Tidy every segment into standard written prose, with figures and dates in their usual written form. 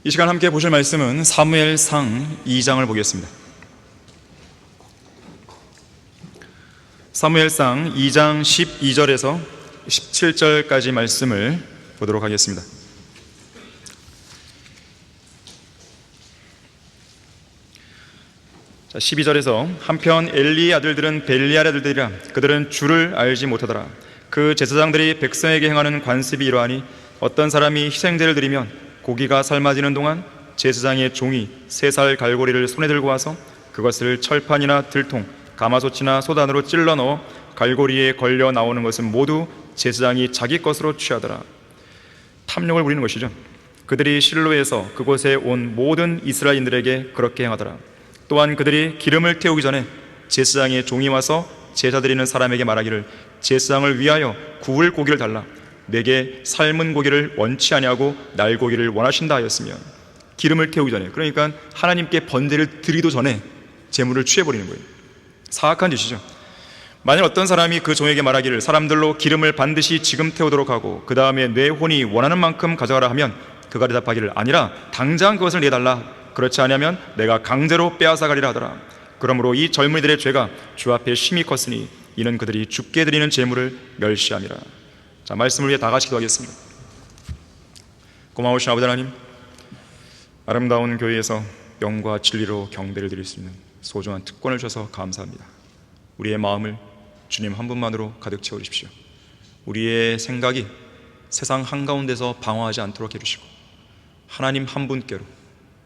이 시간 함께 보실 말씀은 사무엘상 2장을 보겠습니다. 사무엘상 2장 12절에서 17절까지 말씀을 보도록 하겠습니다. 자, 12절에서 한편 엘리의 아들들은 벨리알의 아들들이라. 그들은 주를 알지 못하더라. 그 제사장들이 백성에게 행하는 관습이 이러하니 어떤 사람이 희생제를 드리면 고기가 삶아지는 동안 제사장의 종이 3살 갈고리를 손에 들고 와서 그것을 철판이나 들통, 가마솥이나 솥 안으로 찔러 넣어 갈고리에 걸려 나오는 것은 모두 제사장이 자기 것으로 취하더라. 탐욕을 부리는 것이죠. 그들이 실로에서 그곳에 온 모든 이스라엘인들에게 그렇게 행하더라. 또한 그들이 기름을 태우기 전에 제사장의 종이 와서 제사 드리는 사람에게 말하기를 제사장을 위하여 구울 고기를 달라. 내게 삶은 고기를 원치 아니하고 날고기를 원하신다 하였으며, 기름을 태우기 전에, 그러니까 하나님께 번제를 드리도 전에 제물을 취해버리는 거예요. 사악한 짓이죠. 만약 어떤 사람이 그 종에게 말하기를 사람들로 기름을 반드시 지금 태우도록 하고 그 다음에 내 혼이 원하는 만큼 가져가라 하면 그가 대답하기를 아니라 당장 그것을 내달라. 그렇지 않으면 내가 강제로 빼앗아 가리라 하더라. 그러므로 이 젊은이들의 죄가 주 앞에 심히 컸으니 이는 그들이 죽게 드리는 제물을 멸시함이라. 자, 말씀을 위해 다 같이 기도하겠습니다. 고마우신 아버지 하나님, 아름다운 교회에서 영과 진리로 경배를 드릴 수 있는 소중한 특권을 주셔서 감사합니다. 우리의 마음을 주님 한 분만으로 가득 채워주십시오. 우리의 생각이 세상 한가운데서 방황하지 않도록 해주시고 하나님 한 분께로,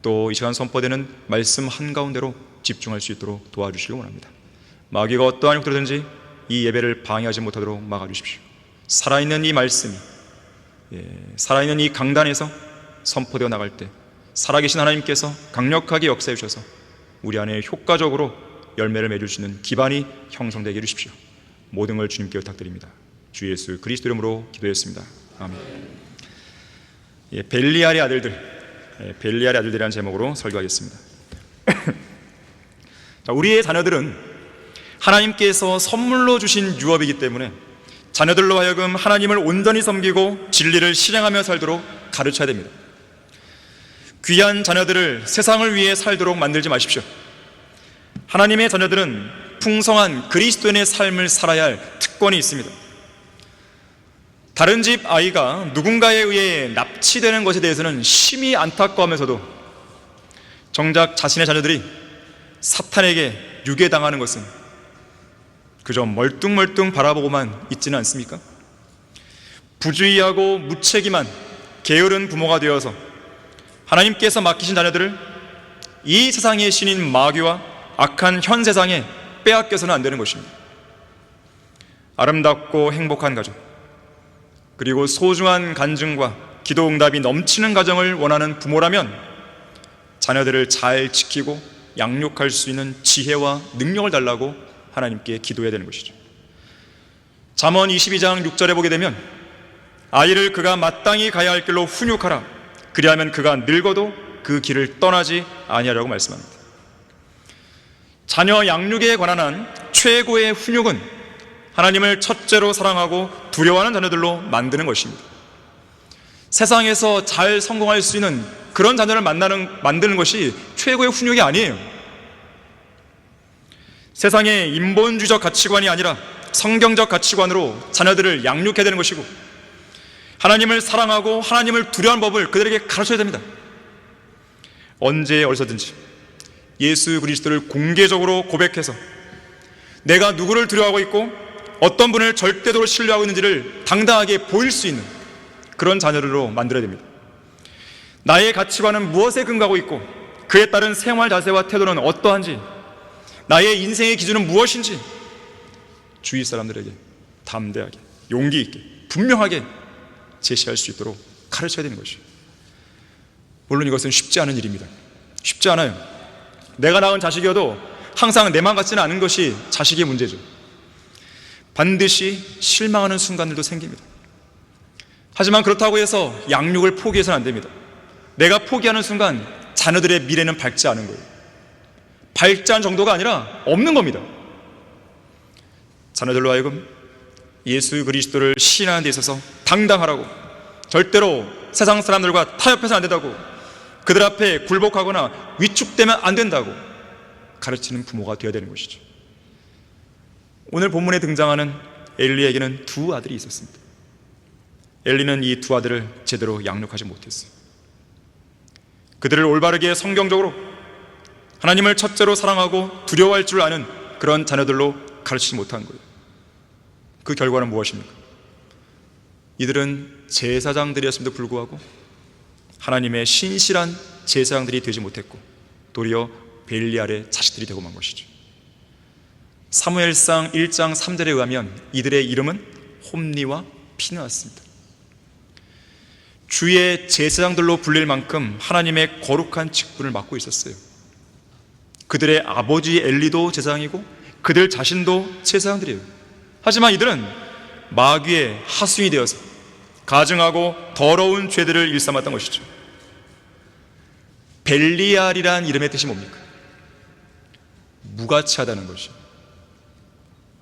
또 이 시간 선포되는 말씀 한가운데로 집중할 수 있도록 도와주시기 원합니다. 마귀가 어떠한 형태로든지 이 예배를 방해하지 못하도록 막아주십시오. 살아있는 이 말씀이 살아있는 이 강단에서 선포되어 나갈 때 살아계신 하나님께서 강력하게 역사해 주셔서 우리 안에 효과적으로 열매를 맺을 수 있는 기반이 형성되게 해주십시오. 모든 걸 주님께 부탁드립니다. 주 예수 그리스도 이름으로 기도했습니다. 아멘. 벨리알의 벨리알의 아들들이라는 제목으로 설교하겠습니다. 자, 우리의 자녀들은 하나님께서 선물로 주신 유업이기 때문에 자녀들로 하여금 하나님을 온전히 섬기고 진리를 실행하며 살도록 가르쳐야 됩니다. 귀한 자녀들을 세상을 위해 살도록 만들지 마십시오. 하나님의 자녀들은 풍성한 그리스도인의 삶을 살아야 할 특권이 있습니다. 다른 집 아이가 누군가에 의해 납치되는 것에 대해서는 심히 안타까워하면서도 정작 자신의 자녀들이 사탄에게 유괴당하는 것은 그저 멀뚱멀뚱 바라보고만 있지는 않습니까? 부주의하고 무책임한 게으른 부모가 되어서 하나님께서 맡기신 자녀들을 이 세상의 신인 마귀와 악한 현 세상에 빼앗겨서는 안 되는 것입니다. 아름답고 행복한 가정, 그리고 소중한 간증과 기도 응답이 넘치는 가정을 원하는 부모라면 자녀들을 잘 지키고 양육할 수 있는 지혜와 능력을 달라고 하나님께 기도해야 되는 것이죠. 잠언 22장 6절에 보게 되면 아이를 그가 마땅히 가야 할 길로 훈육하라. 그리하면 그가 늙어도 그 길을 떠나지 아니하라고 말씀합니다. 자녀 양육에 관한 한 최고의 훈육은 하나님을 첫째로 사랑하고 두려워하는 자녀들로 만드는 것입니다. 세상에서 잘 성공할 수 있는 그런 자녀를 만드는 것이 최고의 훈육이 아니에요. 세상의 인본주의적 가치관이 아니라 성경적 가치관으로 자녀들을 양육해야 되는 것이고 하나님을 사랑하고 하나님을 두려워하는 법을 그들에게 가르쳐야 됩니다. 언제 어디서든지 예수 그리스도를 공개적으로 고백해서 내가 누구를 두려워하고 있고 어떤 분을 절대적으로 신뢰하고 있는지를 당당하게 보일 수 있는 그런 자녀들로 만들어야 됩니다. 나의 가치관은 무엇에 근거하고 있고 그에 따른 생활 자세와 태도는 어떠한지, 나의 인생의 기준은 무엇인지 주위 사람들에게 담대하게, 용기 있게, 분명하게 제시할 수 있도록 가르쳐야 되는 것이에요. 물론 이것은 쉽지 않은 일입니다. 쉽지 않아요. 내가 낳은 자식이어도 항상 내 맘 같지는 않은 것이 자식의 문제죠. 반드시 실망하는 순간들도 생깁니다. 하지만 그렇다고 해서 양육을 포기해서는 안 됩니다. 내가 포기하는 순간 자녀들의 미래는 밝지 않은 거예요. 밝지 않은 정도가 아니라 없는 겁니다. 자녀들로 하여금 예수 그리스도를 신뢰하는 데 있어서 당당하라고, 절대로 세상 사람들과 타협해서는 안 된다고, 그들 앞에 굴복하거나 위축되면 안 된다고 가르치는 부모가 되어야 되는 것이죠. 오늘 본문에 등장하는 엘리에게는 두 아들이 있었습니다. 엘리는 이 두 아들을 제대로 양육하지 못했어요. 그들을 올바르게 성경적으로 하나님을 첫째로 사랑하고 두려워할 줄 아는 그런 자녀들로 가르치지 못한 거예요. 그 결과는 무엇입니까? 이들은 제사장들이었음에도 불구하고 하나님의 신실한 제사장들이 되지 못했고 도리어 벨리알의 자식들이 되고 만 것이죠. 사무엘상 1장 3절에 의하면 이들의 이름은 홈니와 피느하스입니다. 주의 제사장들로 불릴 만큼 하나님의 거룩한 직분을 맡고 있었어요. 그들의 아버지 엘리도 제사장이고 그들 자신도 제사장들이에요. 하지만 이들은 마귀의 하수인이 되어서 가증하고 더러운 죄들을 일삼았던 것이죠. 벨리알이란 이름의 뜻이 뭡니까? 무가치하다는 것이요,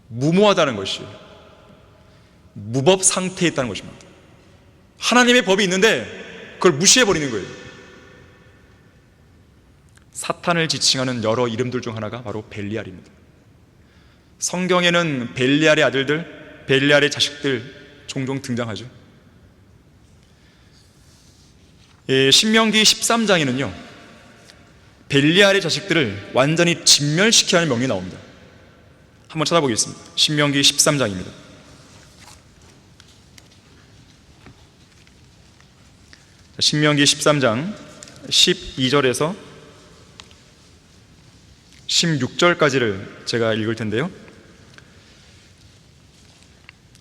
무모하다는 것이요, 무법 상태에 있다는 것입니다. 하나님의 법이 있는데 그걸 무시해버리는 거예요. 사탄을 지칭하는 여러 이름들 중 하나가 바로 벨리알입니다. 성경에는 벨리알의 아들들, 벨리알의 자식들 종종 등장하죠. 신명기 13장에는요 벨리알의 자식들을 완전히 진멸시켜야 하는 명령이 나옵니다. 한번 찾아보겠습니다. 신명기 13장입니다. 신명기 13장 12절에서 16절까지를 제가 읽을 텐데요,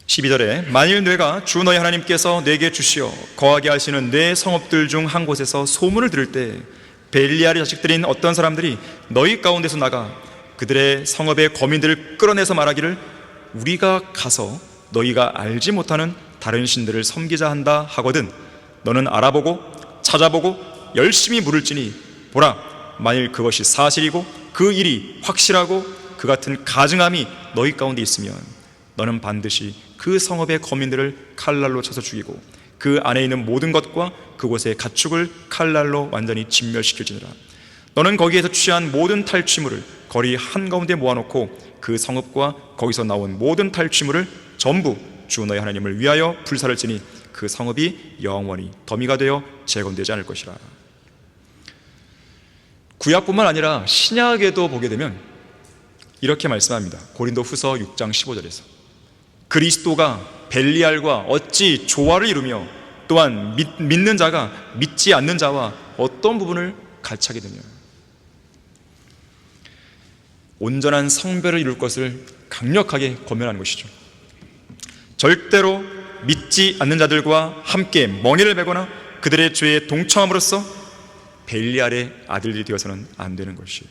12절에 만일 뇌가 주 너희 하나님께서 내게 주시어 거하게 하시는 내 성읍들 중 한 곳에서 소문을 들을 때 벨리알의 자식들인 어떤 사람들이 너희 가운데서 나가 그들의 성읍의 거민들을 끌어내서 말하기를 우리가 가서 너희가 알지 못하는 다른 신들을 섬기자 한다 하거든 너는 알아보고 찾아보고 열심히 물을지니 보라, 만일 그것이 사실이고 그 일이 확실하고 그 같은 가증함이 너희 가운데 있으면 너는 반드시 그 성읍의 거민들을 칼날로 쳐서 죽이고 그 안에 있는 모든 것과 그곳의 가축을 칼날로 완전히 진멸시킬지니라. 너는 거기에서 취한 모든 탈취물을 거리 한가운데 모아놓고 그 성읍과 거기서 나온 모든 탈취물을 전부 주 너희 하나님을 위하여 불살을지니 그 성읍이 영원히 더미가 되어 재건되지 않을 것이라. 구약뿐만 아니라 신약에도 보게 되면 이렇게 말씀합니다. 고린도 후서 6장 15절에서 그리스도가 벨리알과 어찌 조화를 이루며 또한 믿는 자가 믿지 않는 자와 어떤 부분을 같이 하게 되냐. 온전한 성별을 이룰 것을 강력하게 권면하는 것이죠. 절대로 믿지 않는 자들과 함께 멍에를 메거나 그들의 죄에 동참함으로써 벨리알의 아들들이 되어서는 안 되는 것이에요.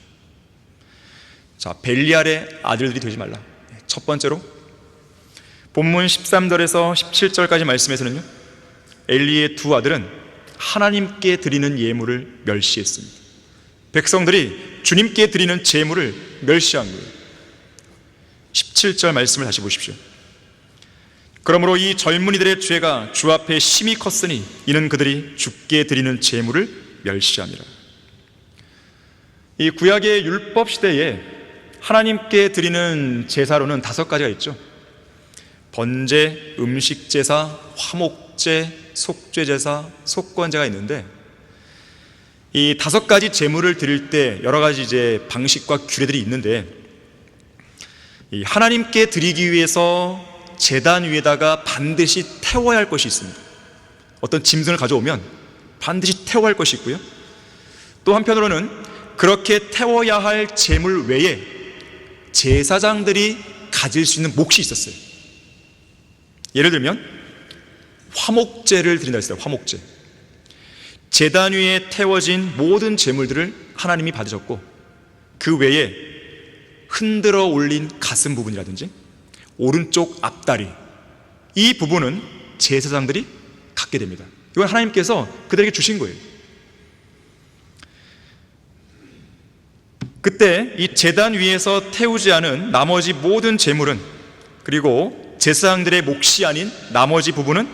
자, 벨리알의 아들들이 되지 말라. 첫 번째로 본문 13절에서 17절까지 말씀에서는요 엘리의 두 아들은 하나님께 드리는 예물을 멸시했습니다. 백성들이 주님께 드리는 제물을 멸시한 거예요. 17절 말씀을 다시 보십시오. 그러므로 이 젊은이들의 죄가 주 앞에 심히 컸으니 이는 그들이 주께 드리는 제물을 멸시함이라. 이 구약의 율법 시대에 하나님께 드리는 제사로는 5가지가 있죠. 번제, 음식제사, 화목제, 속죄제사, 속건제가 있는데 이 5가지 제물을 드릴 때 여러 가지 이제 방식과 규례들이 있는데 이 하나님께 드리기 위해서 제단 위에다가 반드시 태워야 할 것이 있습니다. 어떤 짐승을 가져오면 반드시 태워야 할 것이 있고요, 또 한편으로는 그렇게 태워야 할 제물 외에 제사장들이 가질 수 있는 몫이 있었어요. 예를 들면 화목제를 드린다 했어요. 화목제, 제단 위에 태워진 모든 제물들을 하나님이 받으셨고 그 외에 흔들어 올린 가슴 부분이라든지 오른쪽 앞다리, 이 부분은 제사장들이 갖게 됩니다. 이건 하나님께서 그들에게 주신 거예요. 그때 이 제단 위에서 태우지 않은 나머지 모든 제물은, 그리고 제사장들의 몫이 아닌 나머지 부분은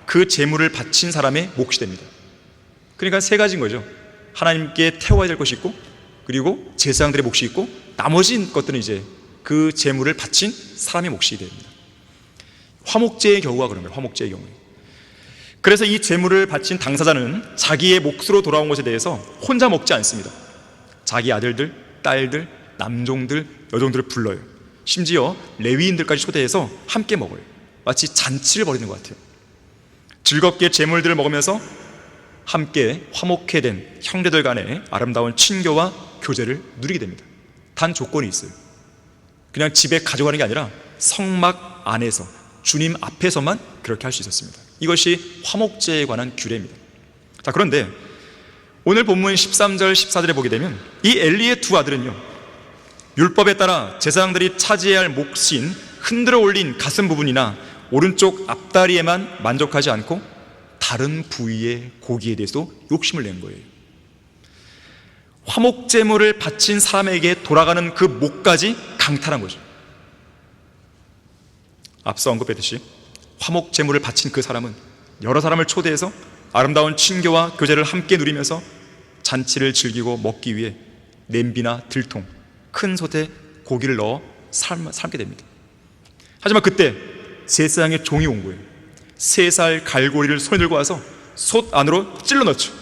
그 제물을 바친 사람의 몫이 됩니다. 그러니까 3가지인 거죠. 하나님께 태워야 될 것이 있고, 그리고 제사장들의 몫이 있고, 나머지 것들은 이제 그 제물을 바친 사람의 몫이 됩니다. 화목제의 경우가 그런 거예요. 화목제의 경우에. 그래서 이 제물을 바친 당사자는 자기의 몫으로 돌아온 것에 대해서 혼자 먹지 않습니다. 자기 아들들, 딸들, 남종들, 여종들을 불러요. 심지어 레위인들까지 초대해서 함께 먹어요. 마치 잔치를 벌이는 것 같아요. 즐겁게 제물들을 먹으면서 함께 화목해 된 형제들 간의 아름다운 친교와 교제를 누리게 됩니다. 단 조건이 있어요. 그냥 집에 가져가는 게 아니라 성막 안에서, 주님 앞에서만 그렇게 할 수 있었습니다. 이것이 화목제에 관한 규례입니다. 자, 그런데 오늘 본문 13절 14절에 보게 되면 이 엘리의 두 아들은요, 율법에 따라 제사장들이 차지해야 할 몫인 흔들어 올린 가슴 부분이나 오른쪽 앞다리에만 만족하지 않고 다른 부위의 고기에 대해서도 욕심을 낸 거예요. 화목제물을 바친 사람에게 돌아가는 그 몫까지 강탈한 거죠. 앞서 언급했듯이 화목제물을 바친 그 사람은 여러 사람을 초대해서 아름다운 친교와 교제를 함께 누리면서 잔치를 즐기고 먹기 위해 냄비나 들통, 큰 솥에 고기를 넣어 삶게 됩니다. 하지만 그때 제사장의 종이 온 거예요. 3살 갈고리를 손에 들고 와서 솥 안으로 찔러 넣죠.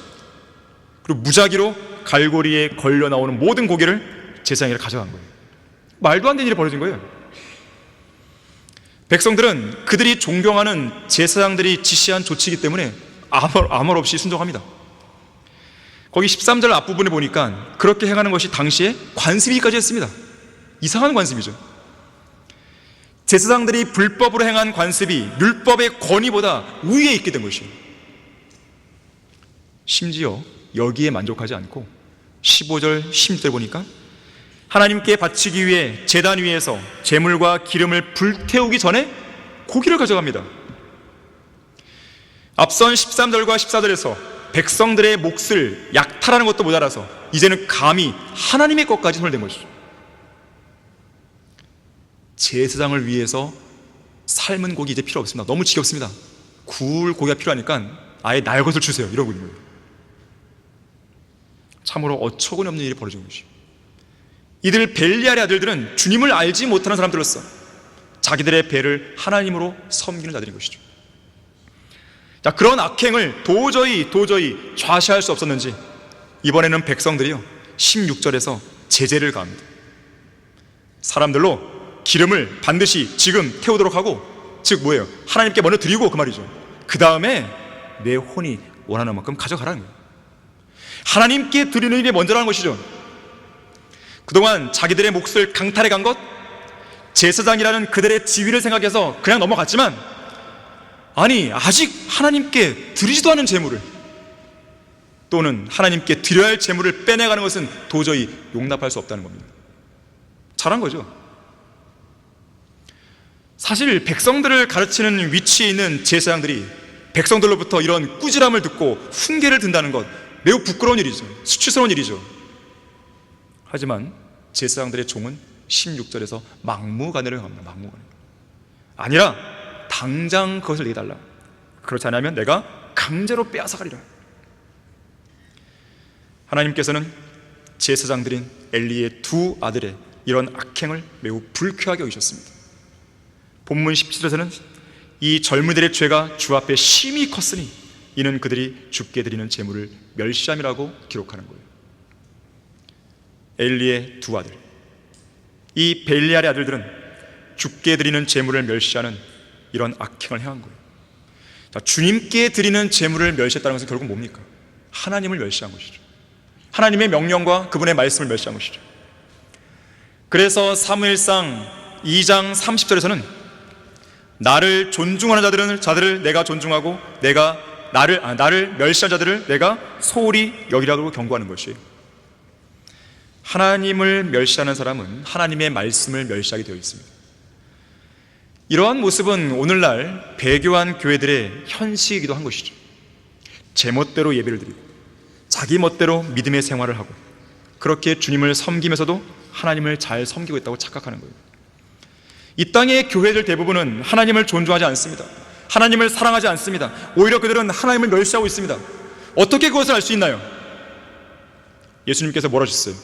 그리고 무작위로 갈고리에 걸려 나오는 모든 고기를 제사장이 가져간 거예요. 말도 안 되는 일이 벌어진 거예요. 백성들은 그들이 존경하는 제사장들이 지시한 조치이기 때문에 아무 말 없이 순종합니다. 거기 13절 앞부분에 보니까 그렇게 행하는 것이 당시에 관습이기까지 했습니다. 이상한 관습이죠. 제사장들이 불법으로 행한 관습이 율법의 권위보다 우위에 있게 된 것이에요. 심지어 여기에 만족하지 않고 15절 16절 보니까 하나님께 바치기 위해 제단 위에서 제물과 기름을 불태우기 전에 고기를 가져갑니다. 앞선 13절과 14절에서 백성들의 몫을 약탈하는 것도 모자라서 이제는 감히 하나님의 것까지 손을 댄 것이죠. 제사장을 위해서 삶은 고기 이제 필요 없습니다. 너무 지겹습니다. 구울 고기가 필요하니까 아예 날 것을 주세요, 이러고 있는 거예요. 참으로 어처구니 없는 일이 벌어진 것이죠. 이들 벨리알의 아들들은 주님을 알지 못하는 사람들로서 자기들의 배를 하나님으로 섬기는 자들인 것이죠. 자, 그런 악행을 도저히 좌시할 수 없었는지 이번에는 백성들이요 16절에서 제재를 가합니다. 사람들로 기름을 반드시 지금 태우도록 하고, 즉 뭐예요? 하나님께 먼저 드리고 그 말이죠. 그 다음에 내 혼이 원하는 만큼 가져가라는 거예요. 하나님께 드리는 일이 먼저라는 것이죠. 그동안 자기들의 몫을 강탈해 간 것, 제사장이라는 그들의 지위를 생각해서 그냥 넘어갔지만, 아니 아직 하나님께 드리지도 않은 제물을, 또는 하나님께 드려야 할 제물을 빼내가는 것은 도저히 용납할 수 없다는 겁니다. 잘한 거죠. 사실 백성들을 가르치는 위치에 있는 제사장들이 백성들로부터 이런 꾸지람을 듣고 훈계를 든다는 것, 매우 부끄러운 일이죠. 수치스러운 일이죠. 하지만 제사장들의 종은 16절에서 막무가내로 행합니다. 막무가내. 아니라 당장 그것을 내달라. 그렇지 않으면 내가 강제로 빼앗아가리라. 하나님께서는 제사장들인 엘리의 두 아들의 이런 악행을 매우 불쾌하게 여기셨습니다. 본문 17절에서는 이 젊은이들의 죄가 주 앞에 심히 컸으니 이는 그들이 주께 드리는 제물을 멸시함이라고 기록하는 거예요. 엘리의 두 아들, 이 벨리알의 아들들은 주께 드리는 제물을 멸시하는 이런 악행을 행한 거예요. 자, 주님께 드리는 제물을 멸시했다는 것은 결국 뭡니까? 하나님을 멸시한 것이죠. 하나님의 명령과 그분의 말씀을 멸시한 것이죠. 그래서 사무엘상 2장 30절에서는 나를 존중하는 자들을 내가 존중하고 나를 멸시한 자들을 내가 소홀히 여기라고 경고하는 것이에요. 하나님을 멸시하는 사람은 하나님의 말씀을 멸시하게 되어 있습니다. 이러한 모습은 오늘날 배교한 교회들의 현실이기도 한 것이죠. 제멋대로 예배를 드리고 자기 멋대로 믿음의 생활을 하고 그렇게 주님을 섬기면서도 하나님을 잘 섬기고 있다고 착각하는 거예요. 이 땅의 교회들 대부분은 하나님을 존중하지 않습니다. 하나님을 사랑하지 않습니다. 오히려 그들은 하나님을 멸시하고 있습니다. 어떻게 그것을 알 수 있나요? 예수님께서 뭐라 하셨어요?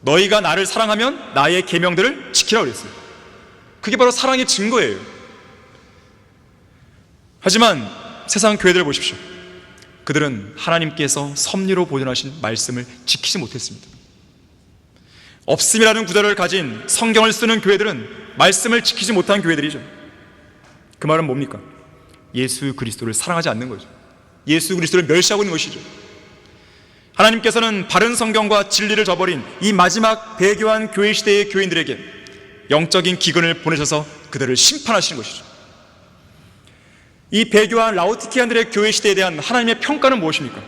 너희가 나를 사랑하면 나의 계명들을 지키라고 그랬어요. 그게 바로 사랑의 증거예요. 하지만 세상 교회들을 보십시오. 그들은 하나님께서 섭리로 보존하신 말씀을 지키지 못했습니다. 없음이라는 구절을 가진 성경을 쓰는 교회들은 말씀을 지키지 못한 교회들이죠. 그 말은 뭡니까? 예수 그리스도를 사랑하지 않는 거죠. 예수 그리스도를 멸시하고 있는 것이죠. 하나님께서는 바른 성경과 진리를 저버린 이 마지막 배교한 교회 시대의 교인들에게 영적인 기근을 보내셔서 그들을 심판하시는 것이죠. 이 배교한 라오디게아인들의 교회 시대에 대한 하나님의 평가는 무엇입니까?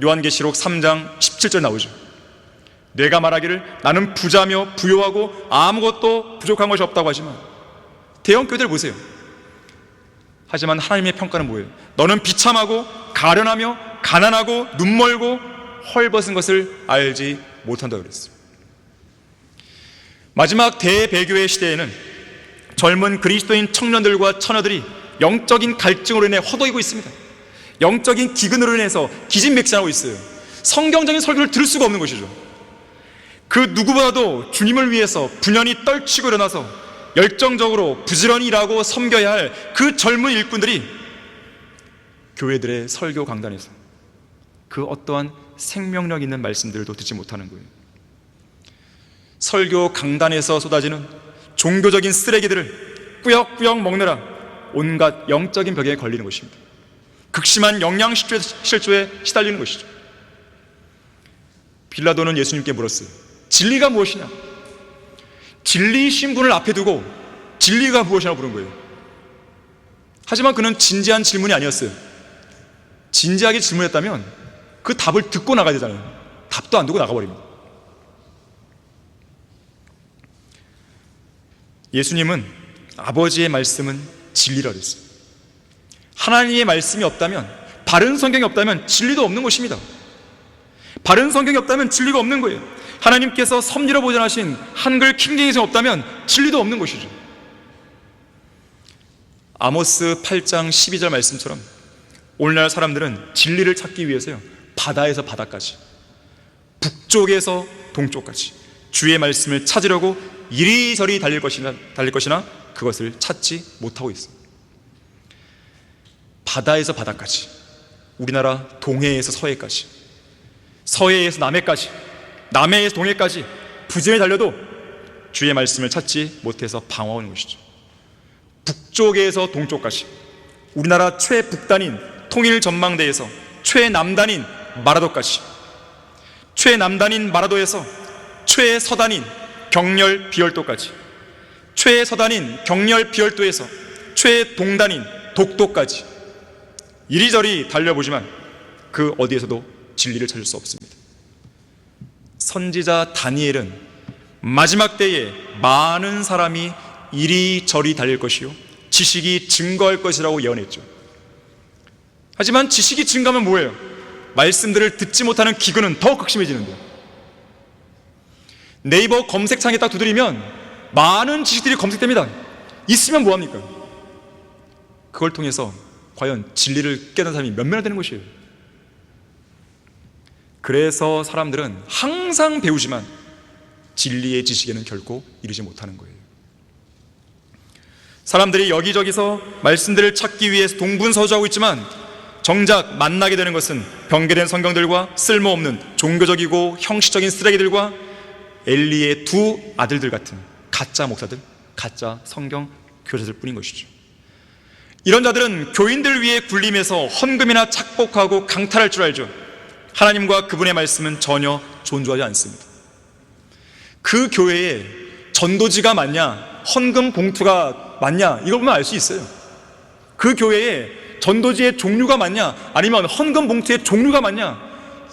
요한계시록 3장 17절 나오죠. 내가 말하기를 나는 부자며 부요하고 아무것도 부족한 것이 없다고 하지만, 대형 교회들 보세요. 하지만 하나님의 평가는 뭐예요? 너는 비참하고 가련하며 가난하고 눈멀고 헐벗은 것을 알지 못한다고 그랬어요. 마지막 대배교의 시대에는 젊은 그리스도인 청년들과 처녀들이 영적인 갈증으로 인해 허덕이고 있습니다. 영적인 기근으로 인해서 기진맥진하고 있어요. 성경적인 설교를 들을 수가 없는 것이죠. 그 누구보다도 주님을 위해서 분연히 떨치고 일어나서 열정적으로 부지런히 일하고 섬겨야 할 그 젊은 일꾼들이 교회들의 설교 강단에서 그 어떠한 생명력 있는 말씀들도 듣지 못하는 거예요. 설교 강단에서 쏟아지는 종교적인 쓰레기들을 꾸역꾸역 먹느라 온갖 영적인 벽에 걸리는 것입니다. 극심한 영양실조에 시달리는 것이죠. 빌라도는 예수님께 물었어요. 진리가 무엇이냐? 진리이신 분을 앞에 두고 진리가 무엇이냐고 물은 거예요. 하지만 그는 진지한 질문이 아니었어요. 진지하게 질문했다면 그 답을 듣고 나가야 되잖아요. 답도 안 두고 나가버립니다. 예수님은 아버지의 말씀은 진리라 그랬어요. 하나님의 말씀이 없다면, 바른 성경이 없다면 진리도 없는 것입니다. 바른 성경이 없다면 진리가 없는 거예요. 하나님께서 섭리로 보존하신 한글 킹제임스가 없다면 진리도 없는 것이죠. 아모스 8장 12절 말씀처럼 오늘날 사람들은 진리를 찾기 위해서요, 바다에서 바다까지, 북쪽에서 동쪽까지 주의 말씀을 찾으려고 이리저리 달릴 것이나 그것을 찾지 못하고 있습니다. 바다에서 바다까지, 우리나라 동해에서 서해까지, 서해에서 남해까지, 남해에서 동해까지 부지런히 달려도 주의 말씀을 찾지 못해서 방황하는 것이죠. 북쪽에서 동쪽까지, 우리나라 최북단인 통일전망대에서 최남단인 마라도까지, 최남단인 마라도에서 최서단인 경렬 비열도까지, 최서단인 경렬 비열도에서 최동단인 독도까지 이리저리 달려보지만 그 어디에서도 진리를 찾을 수 없습니다. 선지자 다니엘은 마지막 때에 많은 사람이 이리저리 달릴 것이요 지식이 증거할 것이라고 예언했죠. 하지만 지식이 증가하면 뭐예요? 말씀들을 듣지 못하는 기근은 더 극심해지는데요. 네이버 검색창에 딱 두드리면 많은 지식들이 검색됩니다. 있으면 뭐합니까? 그걸 통해서 과연 진리를 깨닫는 사람이 몇 명이나 되는 것이에요. 그래서 사람들은 항상 배우지만 진리의 지식에는 결코 이르지 못하는 거예요. 사람들이 여기저기서 말씀들을 찾기 위해서 동분서주하고 있지만 정작 만나게 되는 것은 변개된 성경들과 쓸모없는 종교적이고 형식적인 쓰레기들과 엘리의 두 아들들 같은 가짜 목사들, 가짜 성경 교사들 뿐인 것이죠. 이런 자들은 교인들 위해 굴림해서 헌금이나 착복하고 강탈할 줄 알죠. 하나님과 그분의 말씀은 전혀 존중하지 않습니다. 그 교회에 전도지가 많냐, 헌금 봉투가 많냐, 이걸 보면 알 수 있어요. 그 교회에 전도지의 종류가 많냐, 아니면 헌금 봉투의 종류가 많냐,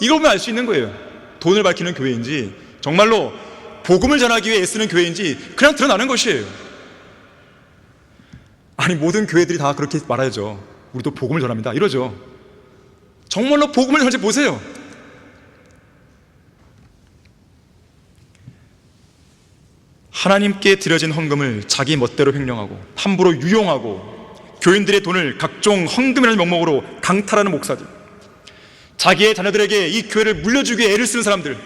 이걸 보면 알 수 있는 거예요. 돈을 밝히는 교회인지 정말로 복음을 전하기 위해 애쓰는 교회인지 그냥 드러나는 것이에요. 아니, 모든 교회들이 다 그렇게 말하죠. 우리도 복음을 전합니다 이러죠. 정말로 복음을 전할지 보세요. 하나님께 드려진 헌금을 자기 멋대로 횡령하고 함부로 유용하고 교인들의 돈을 각종 헌금이라는 명목으로 강탈하는 목사들, 자기의 자녀들에게 이 교회를 물려주기 위해 애를 쓰는 사람들,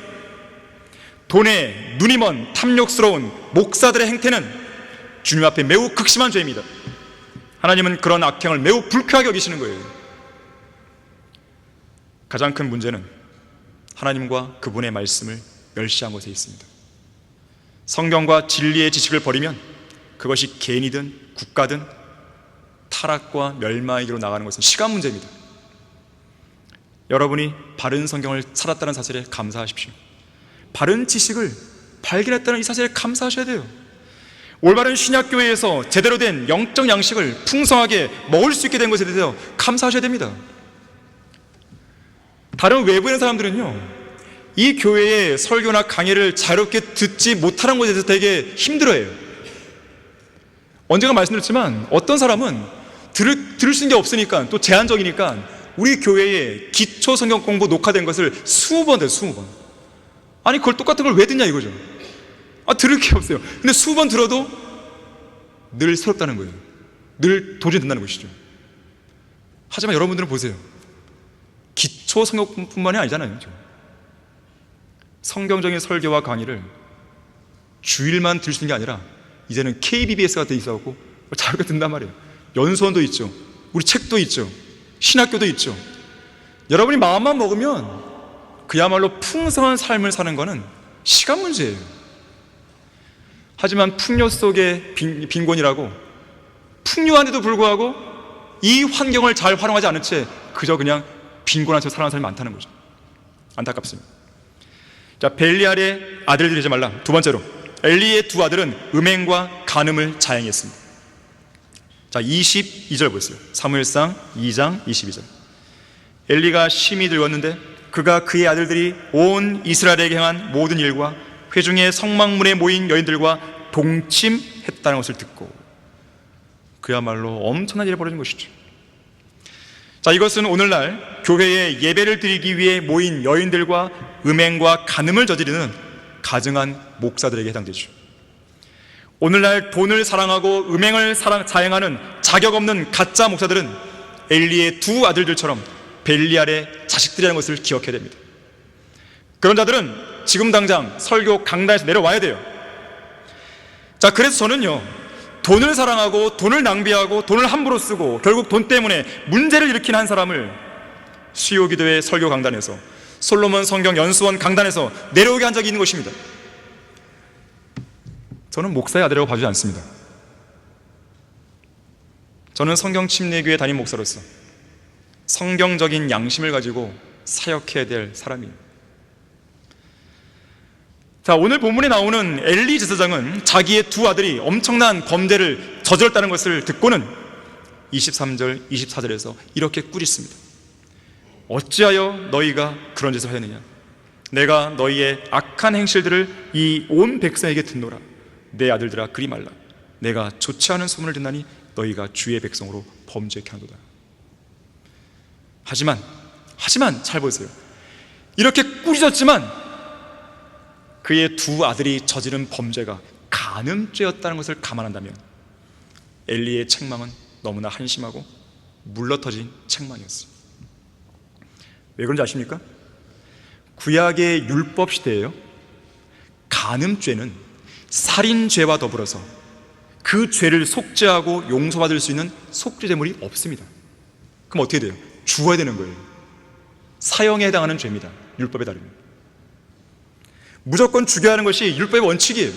돈에 눈이 먼 탐욕스러운 목사들의 행태는 주님 앞에 매우 극심한 죄입니다. 하나님은 그런 악행을 매우 불쾌하게 여기시는 거예요. 가장 큰 문제는 하나님과 그분의 말씀을 멸시한 것에 있습니다. 성경과 진리의 지식을 버리면 그것이 개인이든 국가든 타락과 멸망의 길로 나가는 것은 시간 문제입니다. 여러분이 바른 성경을 살았다는 사실에 감사하십시오. 바른 지식을 발견했다는 이 사실에 감사하셔야 돼요. 올바른 신약교회에서 제대로 된 영적 양식을 풍성하게 먹을 수 있게 된 것에 대해서 감사하셔야 됩니다. 다른 외부에 있는 사람들은요, 이 교회의 설교나 강의를 자유롭게 듣지 못하는 것에 대해서 되게 힘들어해요. 언젠가 말씀드렸지만 어떤 사람은 들을 수 있는 게 없으니까, 또 제한적이니까 우리 교회에 기초 성경 공부 녹화된 것을 20번 돼요. 20번. 아니 그걸 똑같은 걸 왜 듣냐 이거죠. 들을 게 없어요. 근데 20번 들어도 늘 새롭다는 거예요. 늘 도전이 된다는 것이죠. 하지만 여러분들은 보세요. 기초 성경뿐만이 아니잖아요. 성경적인 설교와 강의를 주일만 들을 수 있는 게 아니라 이제는 KBBS가 돼 있어갖고 자유롭게 듣는단 말이에요. 연수원도 있죠. 우리 책도 있죠. 신학교도 있죠. 여러분이 마음만 먹으면 그야말로 풍성한 삶을 사는 것은 시간 문제예요. 하지만 풍요 속의 빈곤이라고, 풍요한데도 불구하고 이 환경을 잘 활용하지 않은 채 그저 그냥 빈곤한 채 살아가는 사람이 많다는 거죠. 안타깝습니다. 자, 벨리알의 아들들이 되지 말라. 두 번째로, 엘리의 두 아들은 음행과 간음을 자행했습니다. 자, 22절 보세요. 사무엘상 2장 22절. 엘리가 심히 늙었는데 그가 그의 아들들이 온 이스라엘에게 행한 모든 일과 회중의 성막문에 모인 여인들과 동침했다는 것을 듣고, 그야말로 엄청난 일이 벌어진 것이죠. 자, 이것은 오늘날 교회에 예배를 드리기 위해 모인 여인들과 음행과 간음을 저지르는 가증한 목사들에게 해당되죠. 오늘날 돈을 사랑하고 음행을 자행하는 자격 없는 가짜 목사들은 엘리의 두 아들들처럼 벨리알의 자식들이라는 것을 기억해야 됩니다. 그런 자들은 지금 당장 설교 강단에서 내려와야 돼요. 자, 그래서 저는요, 돈을 사랑하고 돈을 낭비하고 돈을 함부로 쓰고 결국 돈 때문에 문제를 일으킨 한 사람을 수요기도회 설교 강단에서, 솔로몬 성경 연수원 강단에서 내려오게 한 적이 있는 것입니다. 저는 목사의 아들이라고 봐주지 않습니다. 저는 성경 침례교회 담임 목사로서 성경적인 양심을 가지고 사역해야 될 사람이에요. 자, 오늘 본문에 나오는 엘리 제사장은 자기의 두 아들이 엄청난 범죄를 저질렀다는 것을 듣고는 23절, 24절에서 이렇게 꾸짖습니다. 어찌하여 너희가 그런 짓을 하였느냐? 내가 너희의 악한 행실들을 이 온 백성에게 듣노라. 내 아들들아 그리 말라. 내가 좋지 않은 소문을 듣나니 너희가 주의 백성으로 범죄케 하노라. 하지만 잘 보세요. 이렇게 꾸짖었지만 그의 두 아들이 저지른 범죄가 간음죄였다는 것을 감안한다면 엘리의 책망은 너무나 한심하고 물러터진 책망이었어요. 왜 그런지 아십니까? 구약의 율법 시대에요, 간음죄는 살인죄와 더불어서 그 죄를 속죄하고 용서받을 수 있는 속죄제물이 없습니다. 그럼 어떻게 돼요? 죽어야 되는 거예요. 사형에 해당하는 죄입니다. 율법에 따르면 무조건 죽여야 하는 것이 율법의 원칙이에요.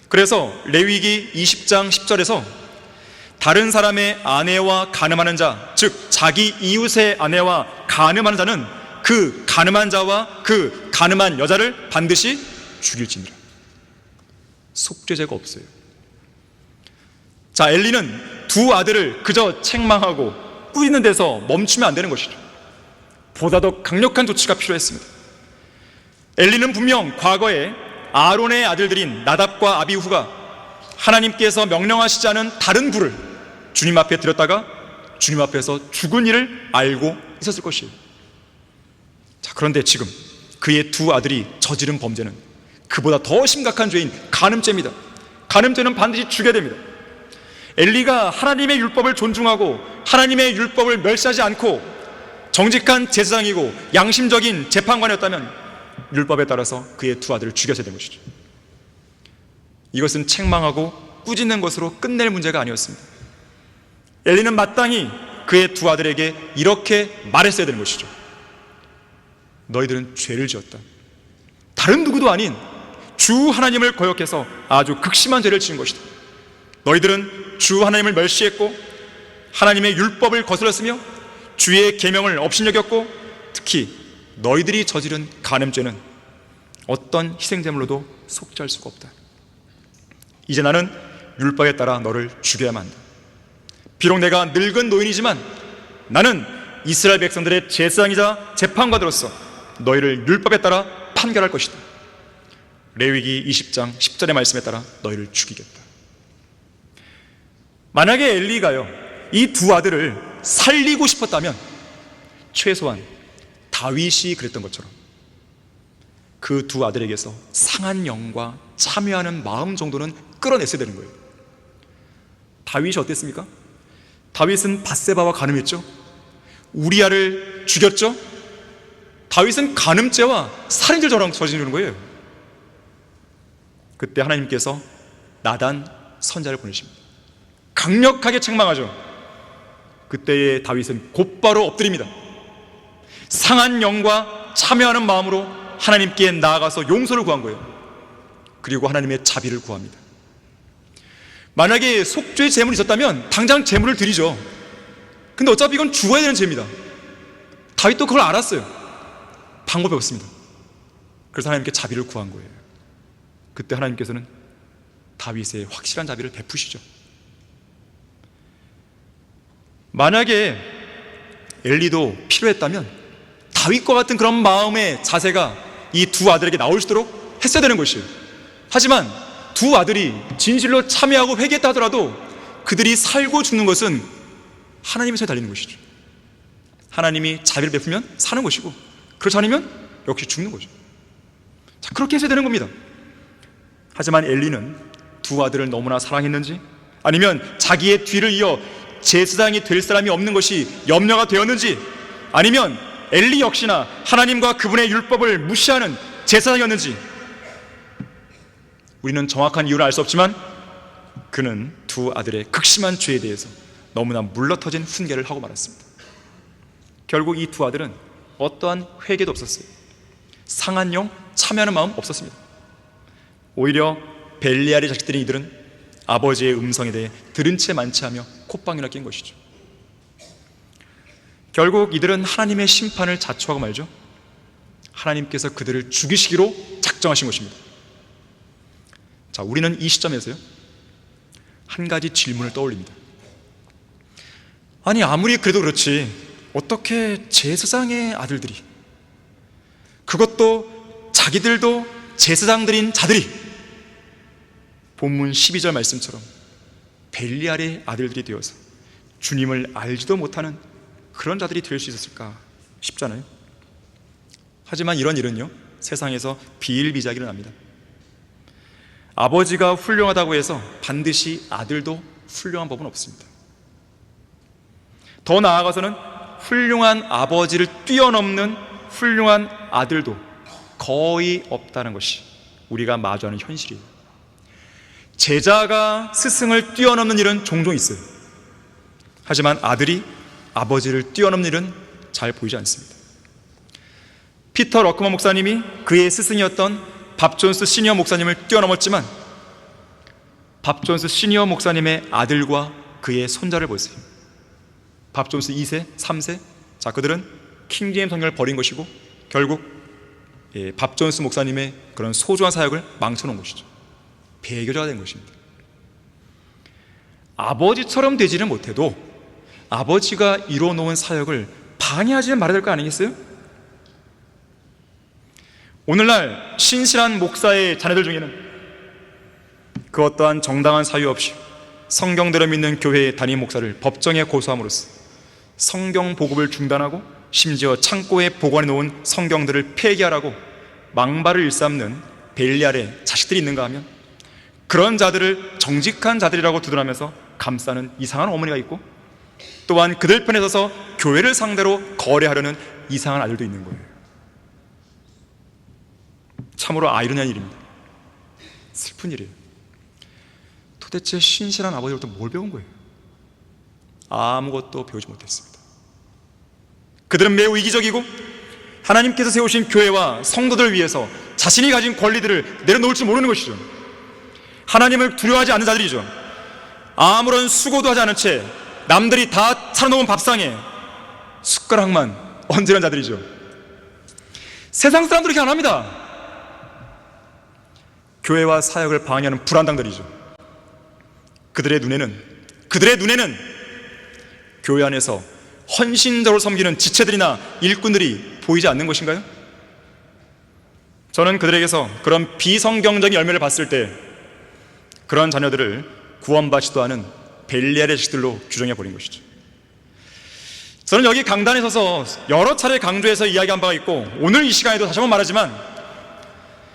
그래서 레위기 20장 10절에서 다른 사람의 아내와 간음하는 자, 즉 자기 이웃의 아내와 간음하는 자는 그 간음한 자와 그 간음한 여자를 반드시 죽일지니라. 속죄죄가 없어요. 자, 엘리는 두 아들을 그저 책망하고 꾸짖는 데서 멈추면 안 되는 것이죠. 보다 더 강력한 조치가 필요했습니다. 엘리는 분명 과거에 아론의 아들들인 나답과 아비후가 하나님께서 명령하시지 않은 다른 불을 주님 앞에 들였다가 주님 앞에서 죽은 일을 알고 있었을 것이에요. 자, 그런데 지금 그의 두 아들이 저지른 범죄는 그보다 더 심각한 죄인 간음죄입니다. 간음죄는 반드시 죽여야 됩니다. 엘리가 하나님의 율법을 존중하고 하나님의 율법을 멸시하지 않고 정직한 제사장이고 양심적인 재판관이었다면 율법에 따라서 그의 두 아들을 죽였어야 된 것이죠. 이것은 책망하고 꾸짖는 것으로 끝낼 문제가 아니었습니다. 엘리는 마땅히 그의 두 아들에게 이렇게 말했어야 되는 것이죠. 너희들은 죄를 지었다. 다른 누구도 아닌 주 하나님을 거역해서 아주 극심한 죄를 지은 것이다. 너희들은 주 하나님을 멸시했고 하나님의 율법을 거슬렀으며 주의 계명을 업신여겼고 특히 너희들이 저지른 간음죄는 어떤 희생제물로도 속죄할 수가 없다. 이제 나는 율법에 따라 너를 죽여야만 한다. 비록 내가 늙은 노인이지만 나는 이스라엘 백성들의 제사장이자 재판관으로서 너희를 율법에 따라 판결할 것이다. 레위기 20장 10절의 말씀에 따라 너희를 죽이겠다. 만약에 엘리가요 이 두 아들을 살리고 싶었다면 최소한 다윗이 그랬던 것처럼 그 두 아들에게서 상한 영과 참여하는 마음 정도는 끌어냈어야 되는 거예요. 다윗이 어땠습니까? 다윗은 밧세바와 간음했죠. 우리아를 죽였죠. 다윗은 간음죄와 살인죄를 저지르는 거예요. 그때 하나님께서 나단 선자를 보내십니다. 강력하게 책망하죠. 그때의 다윗은 곧바로 엎드립니다. 상한 영과 참여하는 마음으로 하나님께 나아가서 용서를 구한 거예요. 그리고 하나님의 자비를 구합니다. 만약에 속죄 제물이 있었다면 당장 제물을 드리죠. 근데 어차피 이건 죽어야 되는 죄입니다. 다윗도 그걸 알았어요. 방법이 없습니다. 그래서 하나님께 자비를 구한 거예요. 그때 하나님께서는 다윗의 확실한 자비를 베푸시죠. 만약에 엘리도 필요했다면 다윗과 같은 그런 마음의 자세가 이 두 아들에게 나올 수 있도록 했어야 되는 것이에요. 하지만 두 아들이 진실로 참여하고 회개했다 하더라도 그들이 살고 죽는 것은 하나님의 손에 달리는 것이죠. 하나님이 자비를 베푸면 사는 것이고 그렇지 않으면 역시 죽는 거죠. 자, 그렇게 해서야 되는 겁니다. 하지만 엘리는 두 아들을 너무나 사랑했는지 아니면 자기의 뒤를 이어 제사장이 될 사람이 없는 것이 염려가 되었는지 아니면 엘리 역시나 하나님과 그분의 율법을 무시하는 제사장이었는지 우리는 정확한 이유를 알 수 없지만 그는 두 아들의 극심한 죄에 대해서 너무나 물러터진 훈계를 하고 말았습니다. 결국 이 두 아들은 어떠한 회개도 없었어요. 상한 영, 참여하는 마음 없었습니다. 오히려 벨리알의 자식들인 이들은 아버지의 음성에 대해 들은 채 만취하며 콧방이나 낀 것이죠. 결국 이들은 하나님의 심판을 자초하고 말죠. 하나님께서 그들을 죽이시기로 작정하신 것입니다. 자, 우리는 이 시점에서요 한 가지 질문을 떠올립니다. 아니 아무리 그래도 그렇지 어떻게 제사장의 아들들이, 그것도 자기들도 제사장들인 자들이 본문 12절 말씀처럼 벨리알의 아들들이 되어서 주님을 알지도 못하는 그런 자들이 될 수 있었을까 싶잖아요. 하지만 이런 일은요 세상에서 비일비재하게 일어납니다. 아버지가 훌륭하다고 해서 반드시 아들도 훌륭한 법은 없습니다. 더 나아가서는 훌륭한 아버지를 뛰어넘는 훌륭한 아들도 거의 없다는 것이 우리가 마주하는 현실이에요. 제자가 스승을 뛰어넘는 일은 종종 있어요. 하지만 아들이 아버지를 뛰어넘는 일은 잘 보이지 않습니다. 피터 러크먼 목사님이 그의 스승이었던 밥 존스 시니어 목사님을 뛰어넘었지만 밥 존스 시니어 목사님의 아들과 그의 손자를 보세요. 밥 존스 2세, 3세. 자, 그들은 킹제임스 성경을 버린 것이고 결국 밥 존스 목사님의 그런 소중한 사역을 망쳐놓은 것이죠. 배교자가 된 것입니다. 아버지처럼 되지는 못해도 아버지가 이루어놓은 사역을 방해하지는 말아야 될 거 아니겠어요? 오늘날 신실한 목사의 자녀들 중에는 그 어떠한 정당한 사유 없이 성경대로 믿는 교회의 담임 목사를 법정에 고소함으로써 성경 보급을 중단하고 심지어 창고에 보관해 놓은 성경들을 폐기하라고 망발을 일삼는 벨리알의 자식들이 있는가 하면 그런 자들을 정직한 자들이라고 두둔하면서 감싸는 이상한 어머니가 있고 또한 그들 편에 서서 교회를 상대로 거래하려는 이상한 아들도 있는 거예요. 참으로 아이러니한 일입니다. 슬픈 일이에요. 도대체 신실한 아버지로부터 뭘 배운 거예요? 아무것도 배우지 못했습니다. 그들은 매우 이기적이고 하나님께서 세우신 교회와 성도들을 위해서 자신이 가진 권리들을 내려놓을 줄 모르는 것이죠. 하나님을 두려워하지 않는 자들이죠. 아무런 수고도 하지 않은 채 남들이 다 차려놓은 밥상에 숟가락만 얹으려는 자들이죠. 세상 사람들은 그렇게 안 합니다. 교회와 사역을 방해하는 불안당들이죠. 그들의 눈에는 교회 안에서 헌신적으로 섬기는 지체들이나 일꾼들이 보이지 않는 것인가요? 저는 그들에게서 그런 비성경적인 열매를 봤을 때 그런 자녀들을 구원받지도 않은 벨리알의 자식들로 규정해 버린 것이죠. 저는 여기 강단에 서서 여러 차례 강조해서 이야기한 바가 있고 오늘 이 시간에도 다시 한번 말하지만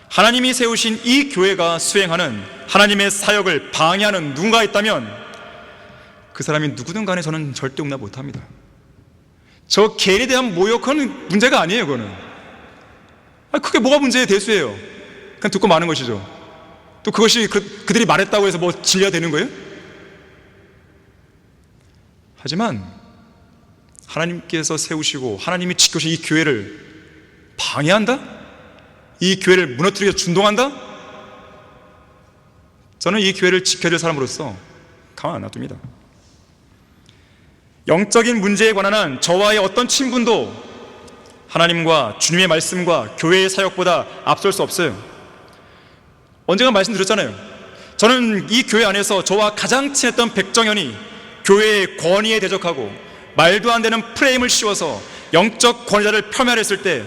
하나님이 세우신 이 교회가 수행하는 하나님의 사역을 방해하는 누군가 있다면 그 사람이 누구든 간에 저는 절대 용납 못합니다. 저 개인에 대한 모욕은 문제가 아니에요. 그거는 그게 뭐가 문제의 대수예요. 그냥 듣고 마는 것이죠. 또 그것이 그들이 말했다고 해서 뭐 진리가 되는 거예요? 하지만 하나님께서 세우시고 하나님이 지켜주신 이 교회를 방해한다? 이 교회를 무너뜨리게 준동한다? 저는 이 교회를 지켜야 될 사람으로서 가만 안 놔둡니다. 영적인 문제에 관한 한 저와의 어떤 친분도 하나님과 주님의 말씀과 교회의 사역보다 앞설 수 없어요. 언젠가 말씀드렸잖아요. 저는 이 교회 안에서 저와 가장 친했던 백정현이 교회의 권위에 대적하고 말도 안 되는 프레임을 씌워서 영적 권위자를 폄하했을 때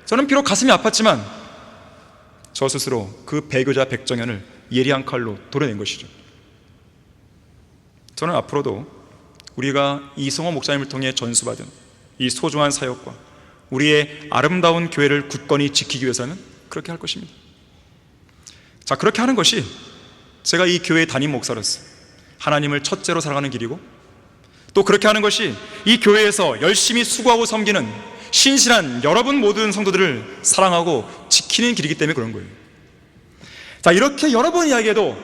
저는 비록 가슴이 아팠지만 저 스스로 그 배교자 백정현을 예리한 칼로 도려낸 것이죠. 저는 앞으로도 우리가 이성호 목사님을 통해 전수받은 이 소중한 사역과 우리의 아름다운 교회를 굳건히 지키기 위해서는 그렇게 할 것입니다. 자, 그렇게 하는 것이 제가 이 교회의 담임 목사로서 하나님을 첫째로 사랑하는 길이고 또 그렇게 하는 것이 이 교회에서 열심히 수고하고 섬기는 신실한 여러분 모든 성도들을 사랑하고 지키는 길이기 때문에 그런 거예요. 자, 이렇게 여러 번 이야기해도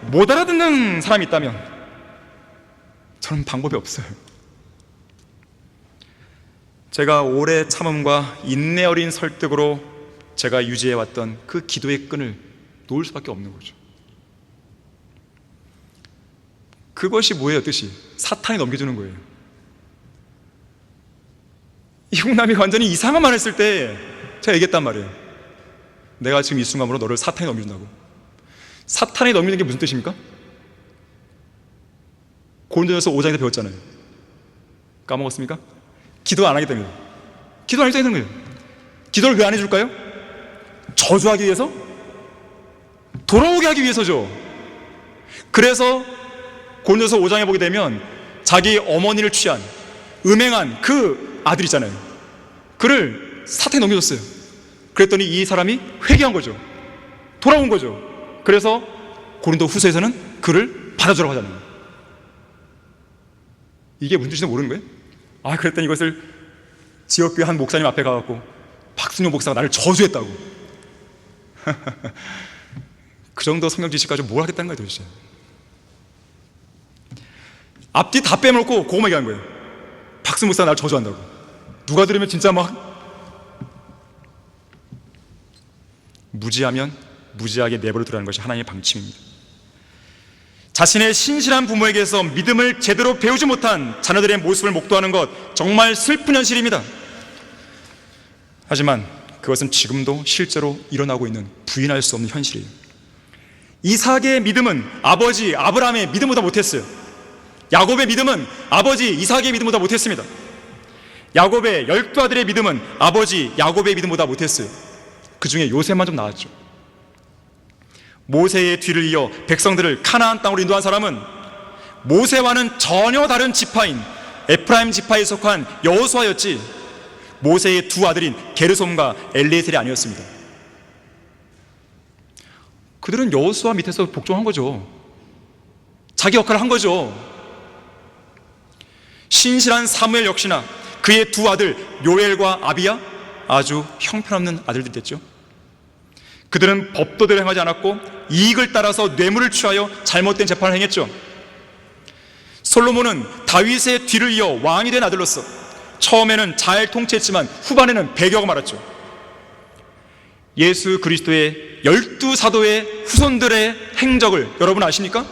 못 알아듣는 사람이 있다면 저는 방법이 없어요. 제가 오래 참음과 인내 어린 설득으로 제가 유지해왔던 그 기도의 끈을 놓을 수밖에 없는 거죠. 그것이 뭐예요? 뜻이 사탄이 넘겨주는 거예요. 이홍남이 완전히 이상한 말 했을 때 제가 얘기했단 말이에요. 내가 지금 이 순간으로 너를 사탄이 넘겨준다고. 사탄이 넘기는 게 무슨 뜻입니까? 고린도전서 5장에서 배웠잖아요. 까먹었습니까? 기도 안 하기 때문에. 기도 안 하기 때문에 그런 거예요. 기도를 왜 안 해줄까요? 저주하기 위해서? 돌아오게 하기 위해서죠. 그래서 고린도전서 5장에 보게 되면 자기 어머니를 취한 음행한 그 아들 있잖아요. 그를 사탄에 넘겨줬어요. 그랬더니 이 사람이 회개한 거죠. 돌아온 거죠. 그래서 고린도 후서에서는 그를 받아주라고 하잖아요. 이게 무슨 뜻인지 모르는 거예요? 그랬더니 이것을 지역교회 한 목사님 앞에 가갖고 박순용 목사가 나를 저주했다고. 그 정도 성경 지식 가지고 뭘 하겠다는 거예요 도대체. 앞뒤 다 빼먹고 그거만 얘기한 거예요. 박순 목사가 나를 저주한다고. 누가 들으면 진짜 막 무지하면 무지하게 내버려 두라는 것이 하나님의 방침입니다. 자신의 신실한 부모에게서 믿음을 제대로 배우지 못한 자녀들의 모습을 목도하는 것 정말 슬픈 현실입니다. 하지만 그것은 지금도 실제로 일어나고 있는 부인할 수 없는 현실이에요. 이삭의 믿음은 아버지 아브라함의 믿음보다 못했어요. 야곱의 믿음은 아버지 이삭의 믿음보다 못했습니다. 야곱의 12아들의 믿음은 아버지 야곱의 믿음보다 못했어요. 그 중에 요셉만 좀 나았죠. 모세의 뒤를 이어 백성들을 카나안 땅으로 인도한 사람은 모세와는 전혀 다른 지파인 에프라임 지파에 속한 여호수아였지 모세의 두 아들인 게르솜과 엘리에셀이 아니었습니다. 그들은 여호수아 밑에서 복종한 거죠. 자기 역할을 한 거죠. 신실한 사무엘 역시나 그의 두 아들 요엘과 아비야 아주 형편없는 아들들이 됐죠. 그들은 법도대로 행하지 않았고 이익을 따라서 뇌물을 취하여 잘못된 재판을 행했죠. 솔로몬은 다윗의 뒤를 이어 왕이 된 아들로서 처음에는 잘 통치했지만 후반에는 배교가 말았죠. 예수 그리스도의 12사도의 후손들의 행적을 여러분 아십니까?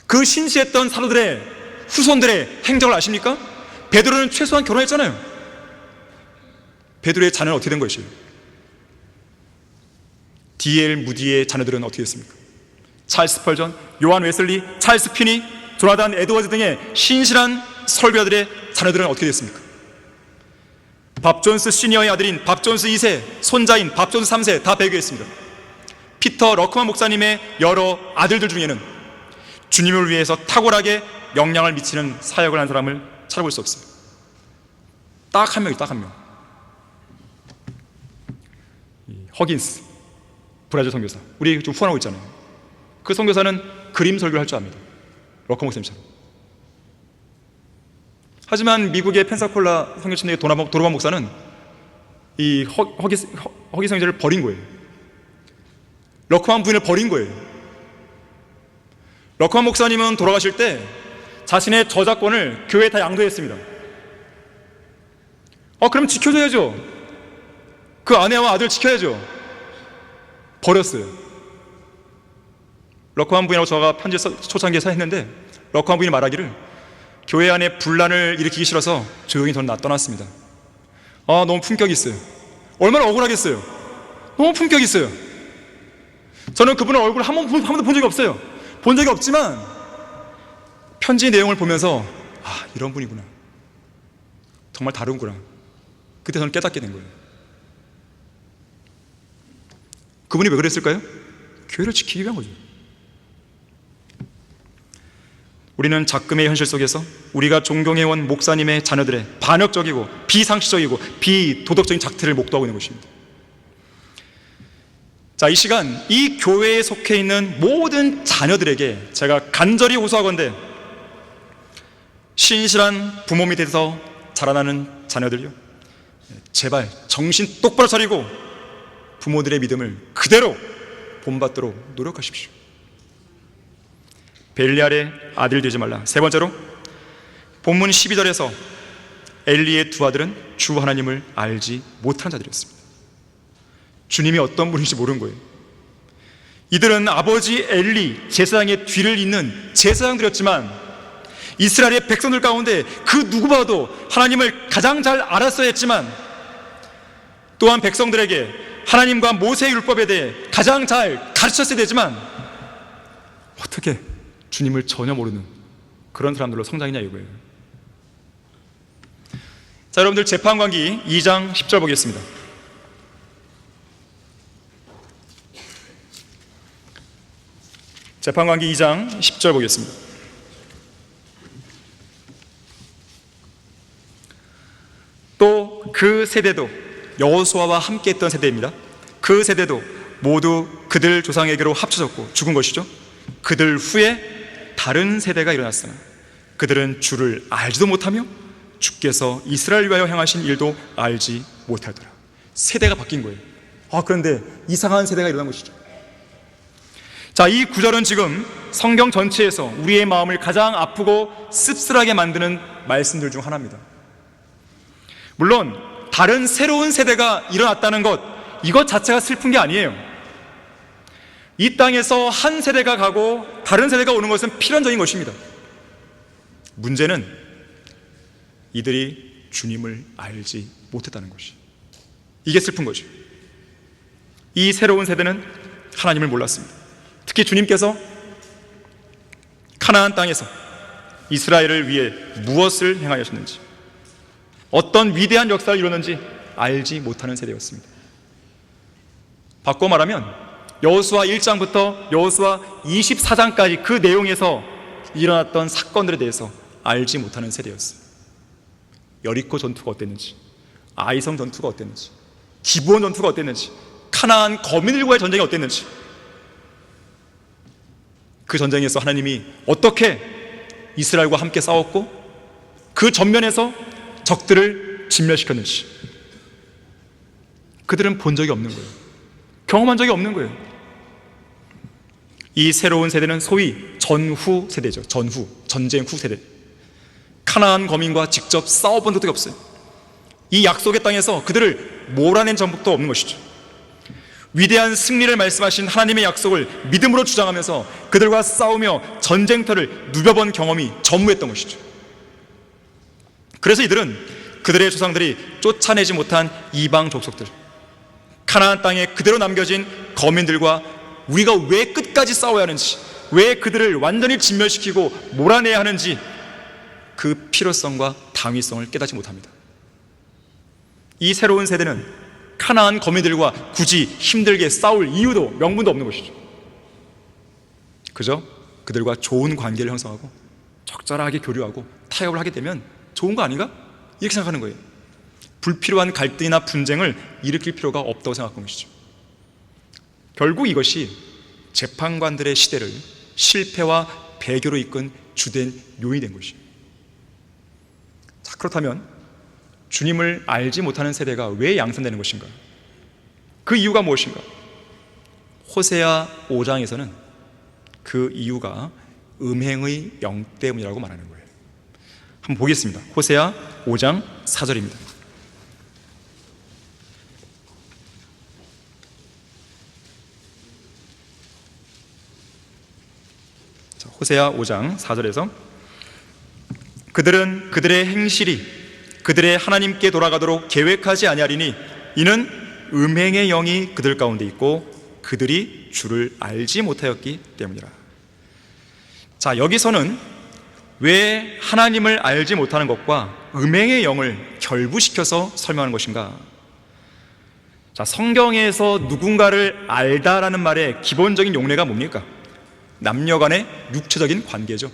그 신시했던 사도들의 후손들의 행적을 아십니까? 베드로는 최소한 결혼했잖아요. 베드로의 자녀는 어떻게 된 것이에요? D.L. 무디의 자녀들은 어떻게 됐습니까? 찰스 펄전, 요한 웨슬리, 찰스 피니, 조나단 에드워즈 등의 신실한 설교자들의 자녀들은 어떻게 됐습니까? 밥 존스 시니어의 아들인 밥 존스 2세, 손자인 밥 존스 3세 다 배교했습니다. 피터 러크만 목사님의 여러 아들들 중에는 주님을 위해서 탁월하게 영향을 미치는 사역을 한 사람을 찾아볼 수 없어요. 딱 한 명이 딱 한 명. 허긴스 브라질 선교사, 우리 좀 후원하고 있잖아요. 그 선교사는 그림 설교를 할 줄 압니다. 러커 목사님처럼. 하지만 미국의 펜사콜라 선교팀의 도로반 목사는 이 허기 선교제를 버린 거예요. 러커만 부인을 버린 거예요. 러커만 목사님은 돌아가실 때 자신의 저작권을 교회에 다 양도했습니다. 그럼 지켜줘야죠. 그 아내와 아들 지켜야죠. 버렸어요. 러커만 부인하고 저가 편지 초창기에 사했는데 러커만 부인이 말하기를 교회 안에 분란을 일으키기 싫어서 조용히 저는 떠났습니다. 너무 품격이 있어요. 얼마나 억울하겠어요. 너무 품격이 있어요. 저는 그분의 얼굴 한 번도 본 적이 없어요. 본 적이 없지만 편지 내용을 보면서 이런 분이구나, 정말 다른구나, 그때 저는 깨닫게 된 거예요. 그분이 왜 그랬을까요? 교회를 지키기 위한 거죠. 우리는 작금의 현실 속에서 우리가 존경해온 목사님의 자녀들의 반역적이고 비상식적이고 비도덕적인 작태를 목도하고 있는 것입니다. 자, 이 시간 이 교회에 속해 있는 모든 자녀들에게 제가 간절히 호소하건대 신실한 부모 밑에서 자라나는 자녀들요, 제발 정신 똑바로 차리고 부모들의 믿음을 그대로 본받도록 노력하십시오. 벨리알의 아들 되지 말라. 세 번째로, 본문 12절에서 엘리의 두 아들은 주 하나님을 알지 못하는 자들이었습니다. 주님이 어떤 분인지 모르는 거예요. 이들은 아버지 엘리 제사장의 뒤를 잇는 제사장들이었지만 이스라엘의 백성들 가운데 그 누구봐도 하나님을 가장 잘 알았어야 했지만 또한 백성들에게 하나님과 모세의 율법에 대해 가장 잘 가르쳤어야 되지만 어떻게 주님을 전혀 모르는 그런 사람들로 성장이냐 이거예요. 자, 여러분들 재판관기 2장 10절 보겠습니다. 재판관기 2장 10절 보겠습니다. 또 그 세대도 여호수아와 함께 했던 세대입니다. 그 세대도 모두 그들 조상에게로 합쳐졌고 죽은 것이죠. 그들 후에 다른 세대가 일어났으나 그들은 주를 알지도 못하며 주께서 이스라엘 위하여 행하신 일도 알지 못하더라. 세대가 바뀐 거예요. 그런데 이상한 세대가 일어난 것이죠. 자, 이 구절은 지금 성경 전체에서 우리의 마음을 가장 아프고 씁쓸하게 만드는 말씀들 중 하나입니다. 물론 다른 새로운 세대가 일어났다는 것, 이것 자체가 슬픈 게 아니에요. 이 땅에서 한 세대가 가고 다른 세대가 오는 것은 필연적인 것입니다. 문제는 이들이 주님을 알지 못했다는 것이, 이게 슬픈 거죠. 이 새로운 세대는 하나님을 몰랐습니다. 특히 주님께서 가나안 땅에서 이스라엘을 위해 무엇을 행하셨는지, 어떤 위대한 역사를 이루었는지 알지 못하는 세대였습니다. 바꿔 말하면 여호수아 1장부터 여호수아 24장까지 그 내용에서 일어났던 사건들에 대해서 알지 못하는 세대였어요. 여리코 전투가 어땠는지, 아이성 전투가 어땠는지, 기브온 전투가 어땠는지, 가나안 거민들과의 전쟁이 어땠는지, 그 전쟁에서 하나님이 어떻게 이스라엘과 함께 싸웠고 그 전면에서 적들을 진멸시켰는지 그들은 본 적이 없는 거예요. 경험한 적이 없는 거예요. 이 새로운 세대는 소위 전후 세대죠. 전쟁 후 세대. 가나안 거민과 직접 싸워본 적도 없어요. 이 약속의 땅에서 그들을 몰아낸 적도 없는 것이죠. 위대한 승리를 말씀하신 하나님의 약속을 믿음으로 주장하면서 그들과 싸우며 전쟁터를 누벼본 경험이 전무했던 것이죠. 그래서 이들은 그들의 조상들이 쫓아내지 못한 이방 족속들, 가나안 땅에 그대로 남겨진 거민들과 우리가 왜 끝까지 싸워야 하는지, 왜 그들을 완전히 진멸시키고 몰아내야 하는지 그 필요성과 당위성을 깨닫지 못합니다. 이 새로운 세대는 가나안 거민들과 굳이 힘들게 싸울 이유도 명분도 없는 것이죠. 그저 그들과 좋은 관계를 형성하고 적절하게 교류하고 타협을 하게 되면 좋은 거 아닌가? 이렇게 생각하는 거예요. 불필요한 갈등이나 분쟁을 일으킬 필요가 없다고 생각하는 것이죠. 결국 이것이 재판관들의 시대를 실패와 배교로 이끈 주된 요인이 된 것이에요. 자, 그렇다면 주님을 알지 못하는 세대가 왜 양산되는 것인가? 그 이유가 무엇인가? 호세아 5장에서는 그 이유가 음행의 영 때문이라고 말하는 거예요. 한번 보겠습니다. 호세아 5장 4절입니다. 자, 호세아 5장 4절에서 그들은 그들의 행실이 그들의 하나님께 돌아가도록 계획하지 아니하리니 이는 음행의 영이 그들 가운데 있고 그들이 주를 알지 못하였기 때문이라. 자, 여기서는 왜 하나님을 알지 못하는 것과 음행의 영을 결부시켜서 설명하는 것인가? 자, 성경에서 누군가를 알다라는 말의 기본적인 용례가 뭡니까? 남녀 간의 육체적인 관계죠.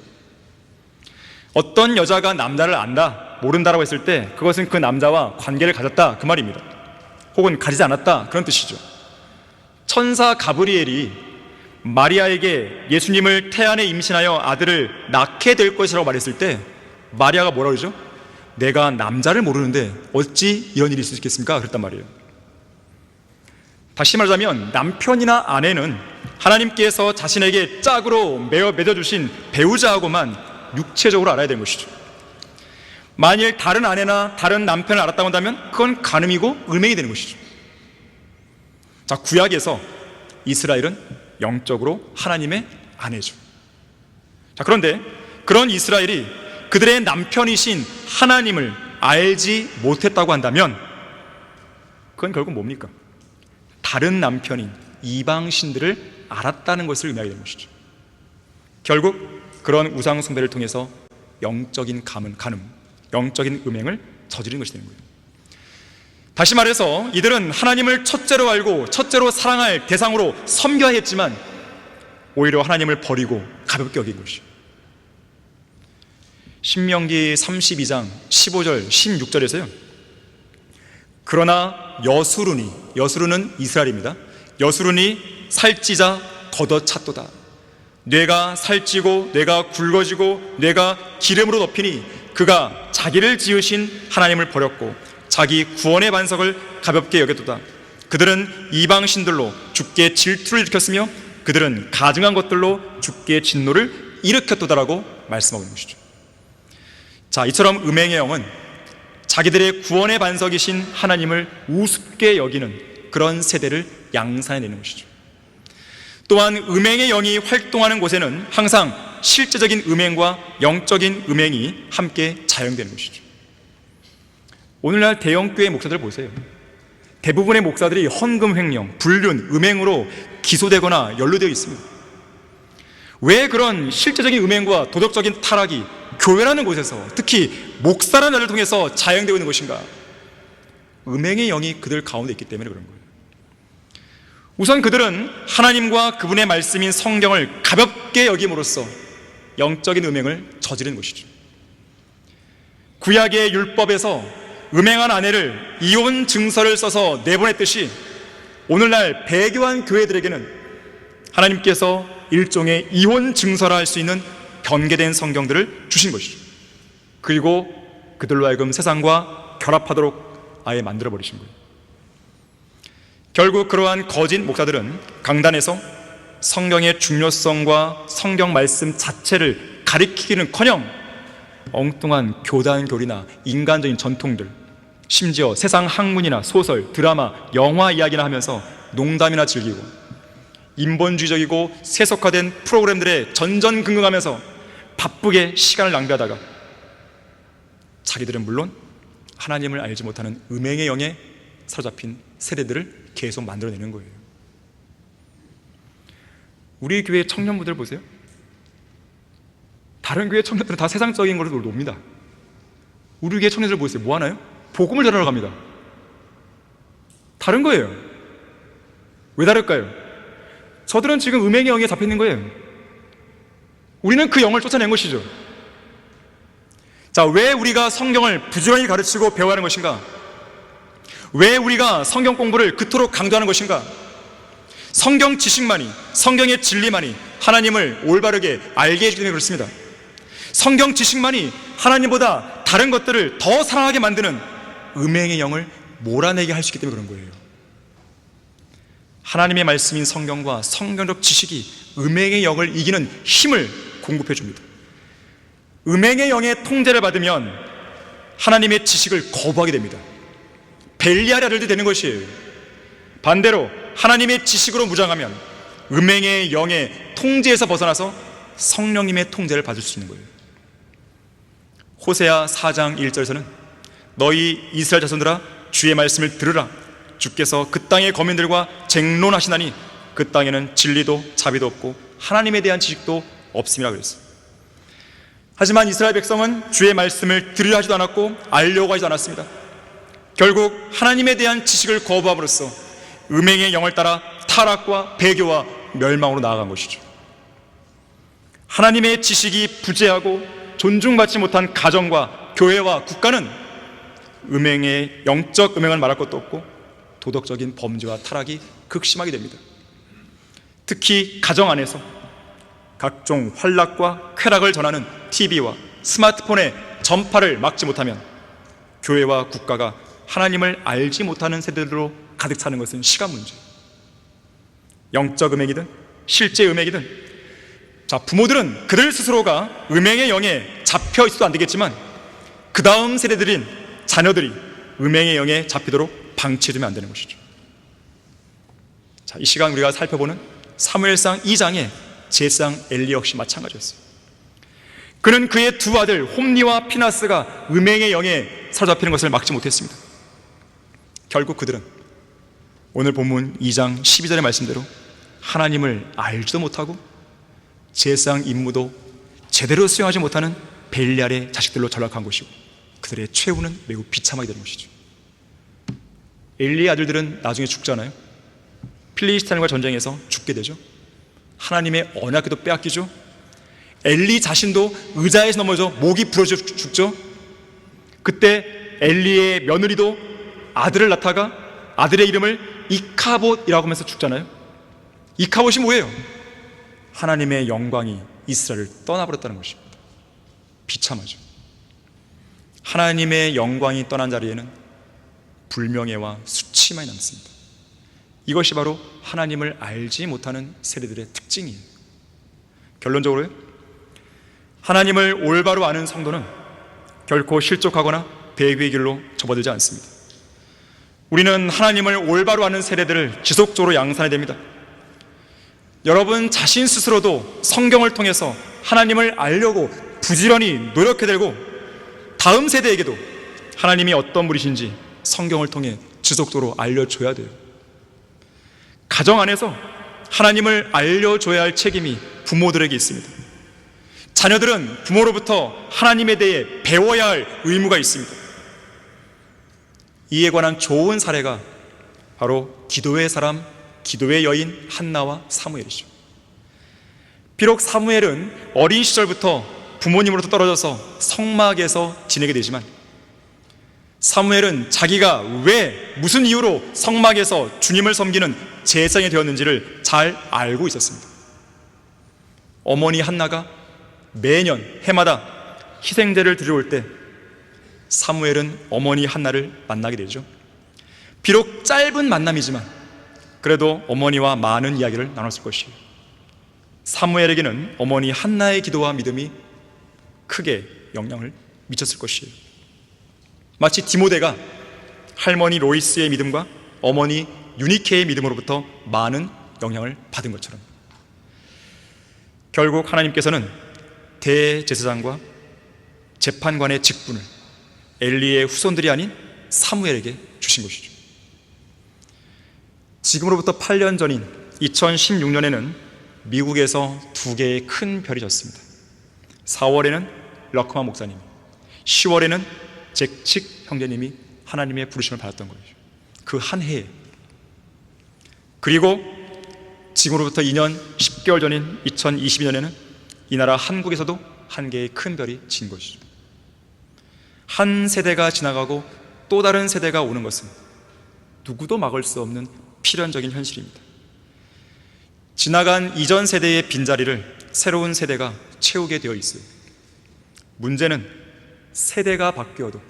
어떤 여자가 남자를 안다, 모른다라고 했을 때 그것은 그 남자와 관계를 가졌다 그 말입니다. 혹은 가지지 않았다 그런 뜻이죠. 천사 가브리엘이 마리아에게 예수님을 태안에 임신하여 아들을 낳게 될 것이라고 말했을 때 마리아가 뭐라 그러죠? 내가 남자를 모르는데 어찌 이런 일이 있을 수 있겠습니까? 그랬단 말이에요. 다시 말하자면 남편이나 아내는 하나님께서 자신에게 짝으로 맺어주신 배우자하고만 육체적으로 알아야 되는 것이죠. 만일 다른 아내나 다른 남편을 알았다고 한다면 그건 간음이고 음행이 되는 것이죠. 자, 구약에서 이스라엘은 영적으로 하나님의 아내죠. 자, 그런데 그런 이스라엘이 그들의 남편이신 하나님을 알지 못했다고 한다면 그건 결국 뭡니까? 다른 남편인 이방신들을 알았다는 것을 의미하게 되는 것이죠. 결국 그런 우상 숭배를 통해서 영적인 간음, 영적인 음행을 저지른 것이 되는 거예요. 다시 말해서 이들은 하나님을 첫째로 알고 첫째로 사랑할 대상으로 섬겨야 했지만 오히려 하나님을 버리고 가볍게 여긴 것이죠. 신명기 32장 15절 16절에서요 그러나 여수룬은 이스라엘입니다. 여수룬이 살찌자 걷어찼도다. 뇌가 살찌고 뇌가 굵어지고 뇌가 기름으로 덮이니 그가 자기를 지으신 하나님을 버렸고 자기 구원의 반석을 가볍게 여겼도다. 그들은 이방신들로 주께 질투를 일으켰으며 그들은 가증한 것들로 주께 진노를 일으켰도다라고 말씀하고 있는 것이죠. 자, 이처럼 음행의 영은 자기들의 구원의 반석이신 하나님을 우습게 여기는 그런 세대를 양산해내는 것이죠. 또한 음행의 영이 활동하는 곳에는 항상 실제적인 음행과 영적인 음행이 함께 자영되는 것이죠. 오늘날 대형교회 목사들 보세요. 대부분의 목사들이 헌금 횡령, 불륜, 음행으로 기소되거나 연루되어 있습니다. 왜 그런 실제적인 음행과 도덕적인 타락이 교회라는 곳에서, 특히 목사라는 자를 통해서 자영되고 있는 것인가? 음행의 영이 그들 가운데 있기 때문에 그런 거예요. 우선 그들은 하나님과 그분의 말씀인 성경을 가볍게 여김으로써 영적인 음행을 저지른 것이죠. 구약의 율법에서 음행한 아내를 이혼 증서를 써서 내보냈듯이 오늘날 배교한 교회들에게는 하나님께서 일종의 이혼 증서라 할 수 있는 변개된 성경들을 주신 것이죠. 그리고 그들로 하여금 세상과 결합하도록 아예 만들어버리신 거예요. 결국 그러한 거짓 목사들은 강단에서 성경의 중요성과 성경 말씀 자체를 가리키기는커녕 엉뚱한 교단 교리나 인간적인 전통들, 심지어 세상 학문이나 소설, 드라마, 영화 이야기나 하면서 농담이나 즐기고 인본주의적이고 세속화된 프로그램들에 전전긍긍하면서 바쁘게 시간을 낭비하다가 자기들은 물론 하나님을 알지 못하는 음행의 영에 사로잡힌 세대들을 계속 만들어내는 거예요. 우리 교회 청년부들 보세요. 다른 교회 청년들은 다 세상적인 걸로 놉니다. 우리 교회 청년들 보세요. 뭐 하나요? 복음을 전하러 갑니다. 다른 거예요. 왜 다를까요? 저들은 지금 음행의 영에 잡혀있는 거예요. 우리는 그 영을 쫓아낸 것이죠. 자, 왜 우리가 성경을 부지런히 가르치고 배워야 하는 것인가? 왜 우리가 성경 공부를 그토록 강조하는 것인가? 성경 지식만이, 성경의 진리만이 하나님을 올바르게 알게 해주기 때문에 그렇습니다. 성경 지식만이 하나님보다 다른 것들을 더 사랑하게 만드는 음행의 영을 몰아내게 할 수 있기 때문에 그런 거예요. 하나님의 말씀인 성경과 성경적 지식이 음행의 영을 이기는 힘을 공급해 줍니다. 음행의 영의 통제를 받으면 하나님의 지식을 거부하게 됩니다. 벨리알의 아들들이 되는 것이에요. 반대로 하나님의 지식으로 무장하면 음행의 영의 통제에서 벗어나서 성령님의 통제를 받을 수 있는 거예요. 호세아 4장 1절에서는 너희 이스라엘 자손들아 주의 말씀을 들으라. 주께서 그 땅의 거민들과 쟁론하시나니 그 땅에는 진리도 자비도 없고 하나님에 대한 지식도 없음이라 그랬어요. 하지만 이스라엘 백성은 주의 말씀을 들으려 하지도 않았고 알려고 하지도 않았습니다. 결국 하나님에 대한 지식을 거부함으로써 음행의 영을 따라 타락과 배교와 멸망으로 나아간 것이죠. 하나님의 지식이 부재하고 존중받지 못한 가정과 교회와 국가는 음행의 영적 음행을 말할 것도 없고 도덕적인 범죄와 타락이 극심하게 됩니다. 특히 가정 안에서 각종 환락과 쾌락을 전하는 TV와 스마트폰의 전파를 막지 못하면 교회와 국가가 하나님을 알지 못하는 세대들로 가득 차는 것은 시간 문제. 영적 음행이든 실제 음행이든, 자, 부모들은 그들 스스로가 음행의 영에 잡혀 있어도 안 되겠지만 그 다음 세대들인 자녀들이 음행의 영에 잡히도록 방치해두면 안 되는 것이죠. 자, 이 시간 우리가 살펴보는 사무엘상 2장의 제사장 엘리 역시 마찬가지였어요. 그는 그의 두 아들 홈리와 피나스가 음행의 영에 사로잡히는 것을 막지 못했습니다. 결국 그들은 오늘 본문 2장 12절의 말씀대로 하나님을 알지도 못하고 제사장 임무도 제대로 수행하지 못하는 벨리알의 자식들로 전락한 것이고 그들의 최후는 매우 비참하게 되는 것이죠. 엘리의 아들들은 나중에 죽잖아요. 필리스타인과 전쟁에서 죽게 되죠. 하나님의 언약궤도 빼앗기죠. 엘리 자신도 의자에서 넘어져 목이 부러져 죽죠. 그때 엘리의 며느리도 아들을 낳다가 아들의 이름을 이카봇이라고 하면서 죽잖아요. 이카봇이 뭐예요? 하나님의 영광이 이스라엘을 떠나버렸다는 것입니다. 비참하죠. 하나님의 영광이 떠난 자리에는 불명예와 수치만이 남습니다. 이것이 바로 하나님을 알지 못하는 세대들의 특징이에요. 결론적으로요, 하나님을 올바로 아는 성도는 결코 실족하거나 배교의 길로 접어들지 않습니다. 우리는 하나님을 올바로 아는 세대들을 지속적으로 양산해야 됩니다. 여러분 자신 스스로도 성경을 통해서 하나님을 알려고 부지런히 노력해들고 다음 세대에게도 하나님이 어떤 분이신지 성경을 통해 지속적으로 알려줘야 돼요. 가정 안에서 하나님을 알려줘야 할 책임이 부모들에게 있습니다. 자녀들은 부모로부터 하나님에 대해 배워야 할 의무가 있습니다. 이에 관한 좋은 사례가 바로 기도의 사람, 기도의 여인 한나와 사무엘이죠. 비록 사무엘은 어린 시절부터 부모님으로부터 떨어져서 성막에서 지내게 되지만 사무엘은 자기가 왜 무슨 이유로 성막에서 주님을 섬기는 제사장이 되었는지를 잘 알고 있었습니다. 어머니 한나가 매년 해마다 희생제를 드려올 때 사무엘은 어머니 한나를 만나게 되죠. 비록 짧은 만남이지만 그래도 어머니와 많은 이야기를 나눴을 것이에요. 사무엘에게는 어머니 한나의 기도와 믿음이 크게 영향을 미쳤을 것이에요. 마치 디모데가 할머니 로이스의 믿음과 어머니 유니케의 믿음으로부터 많은 영향을 받은 것처럼 결국 하나님께서는 대제사장과 재판관의 직분을 엘리의 후손들이 아닌 사무엘에게 주신 것이죠. 지금으로부터 8년 전인 2016년에는 미국에서 두 개의 큰 별이 졌습니다. 4월에는 러크마 목사님, 10월에는 잭칙 형제님이 하나님의 부르심을 받았던 거죠. 그 한 해에. 그리고 지금으로부터 2년 10개월 전인 2022년에는 이 나라 한국에서도 한 개의 큰 별이 진 것이죠. 한 세대가 지나가고 또 다른 세대가 오는 것은 누구도 막을 수 없는 필연적인 현실입니다. 지나간 이전 세대의 빈자리를 새로운 세대가 채우게 되어 있어요. 문제는 세대가 바뀌어도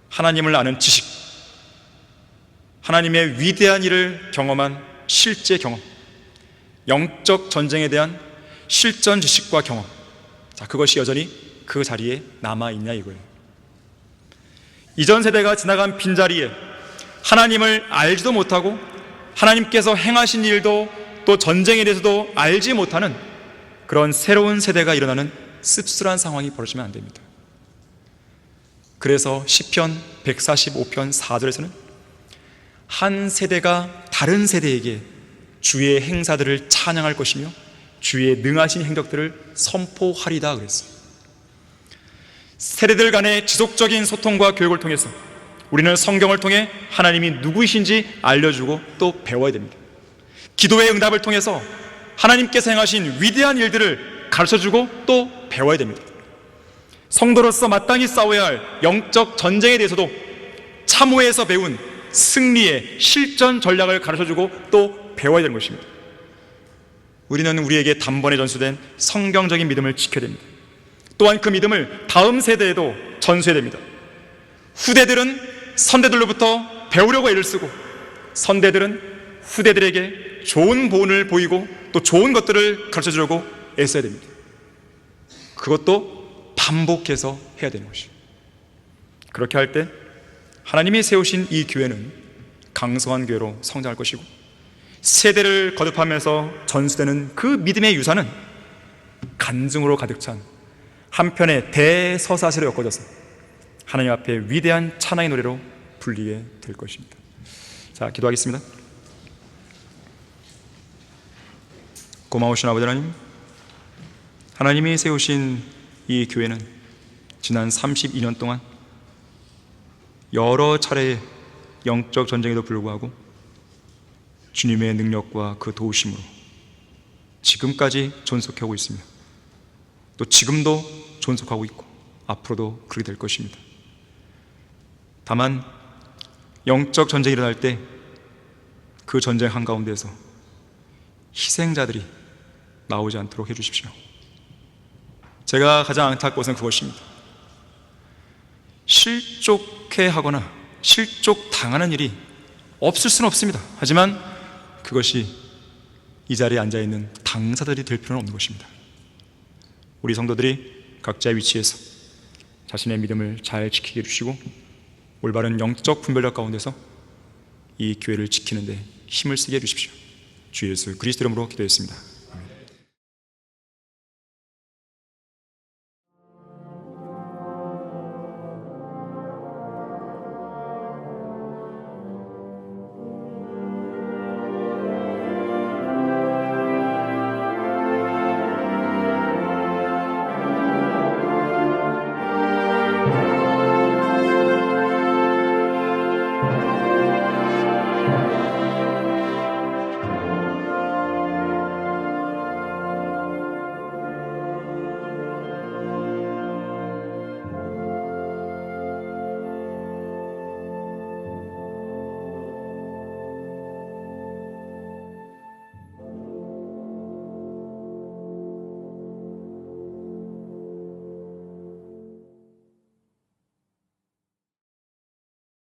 하나님을 아는 지식, 하나님의 위대한 일을 경험한 실제 경험, 영적 전쟁에 대한 실전 지식과 경험, 그것이 여전히 그 자리에 남아있냐 이거예요. 이전 세대가 지나간 빈자리에 하나님을 알지도 못하고 하나님께서 행하신 일도 또 전쟁에 대해서도 알지 못하는 그런 새로운 세대가 일어나는 씁쓸한 상황이 벌어지면 안 됩니다. 그래서 시편 145편 4절에서는 한 세대가 다른 세대에게 주의 행사들을 찬양할 것이며 주의 능하신 행적들을 선포하리다 그랬어요. 세대들 간의 지속적인 소통과 교육을 통해서 우리는 성경을 통해 하나님이 누구이신지 알려주고 또 배워야 됩니다. 기도의 응답을 통해서 하나님께서 행하신 위대한 일들을 가르쳐주고 또 배워야 됩니다. 성도로서 마땅히 싸워야 할 영적 전쟁에 대해서도 참호에서 배운 승리의 실전 전략을 가르쳐주고 또 배워야 되는 것입니다. 우리는 우리에게 단번에 전수된 성경적인 믿음을 지켜야 됩니다. 또한 그 믿음을 다음 세대에도 전수해야 됩니다. 후대들은 선대들로부터 배우려고 애를 쓰고 선대들은 후대들에게 좋은 본을 보이고 또 좋은 것들을 가르쳐주려고 애써야 됩니다. 그것도 반복해서 해야 되는 것이죠. 그렇게 할 때 하나님이 세우신 이 교회는 강성한 교회로 성장할 것이고 세대를 거듭하면서 전수되는 그 믿음의 유산은 간증으로 가득 찬 한편의 대서사시로 엮어져서 하나님 앞에 위대한 찬양의 노래로 불리게 될 것입니다. 자, 기도하겠습니다. 고마우신 아버지 하나님, 하나님이 세우신 이 교회는 지난 32년 동안 여러 차례의 영적 전쟁에도 불구하고 주님의 능력과 그 도우심으로 지금까지 존속하고 있습니다. 또 지금도 존속하고 있고 앞으로도 그렇게 될 것입니다. 다만 영적 전쟁이 일어날 때 그 전쟁 한가운데에서 희생자들이 나오지 않도록 해주십시오. 제가 가장 안타까운 것은 그것입니다. 실족해하거나 실족당하는 일이 없을 수는 없습니다. 하지만 그것이 이 자리에 앉아있는 당사자들이 될 필요는 없는 것입니다. 우리 성도들이 각자의 위치에서 자신의 믿음을 잘 지키게 해주시고 올바른 영적 분별력 가운데서 이 교회를 지키는 데 힘을 쓰게 해주십시오. 주 예수 그리스도 이름으로 기도했습니다.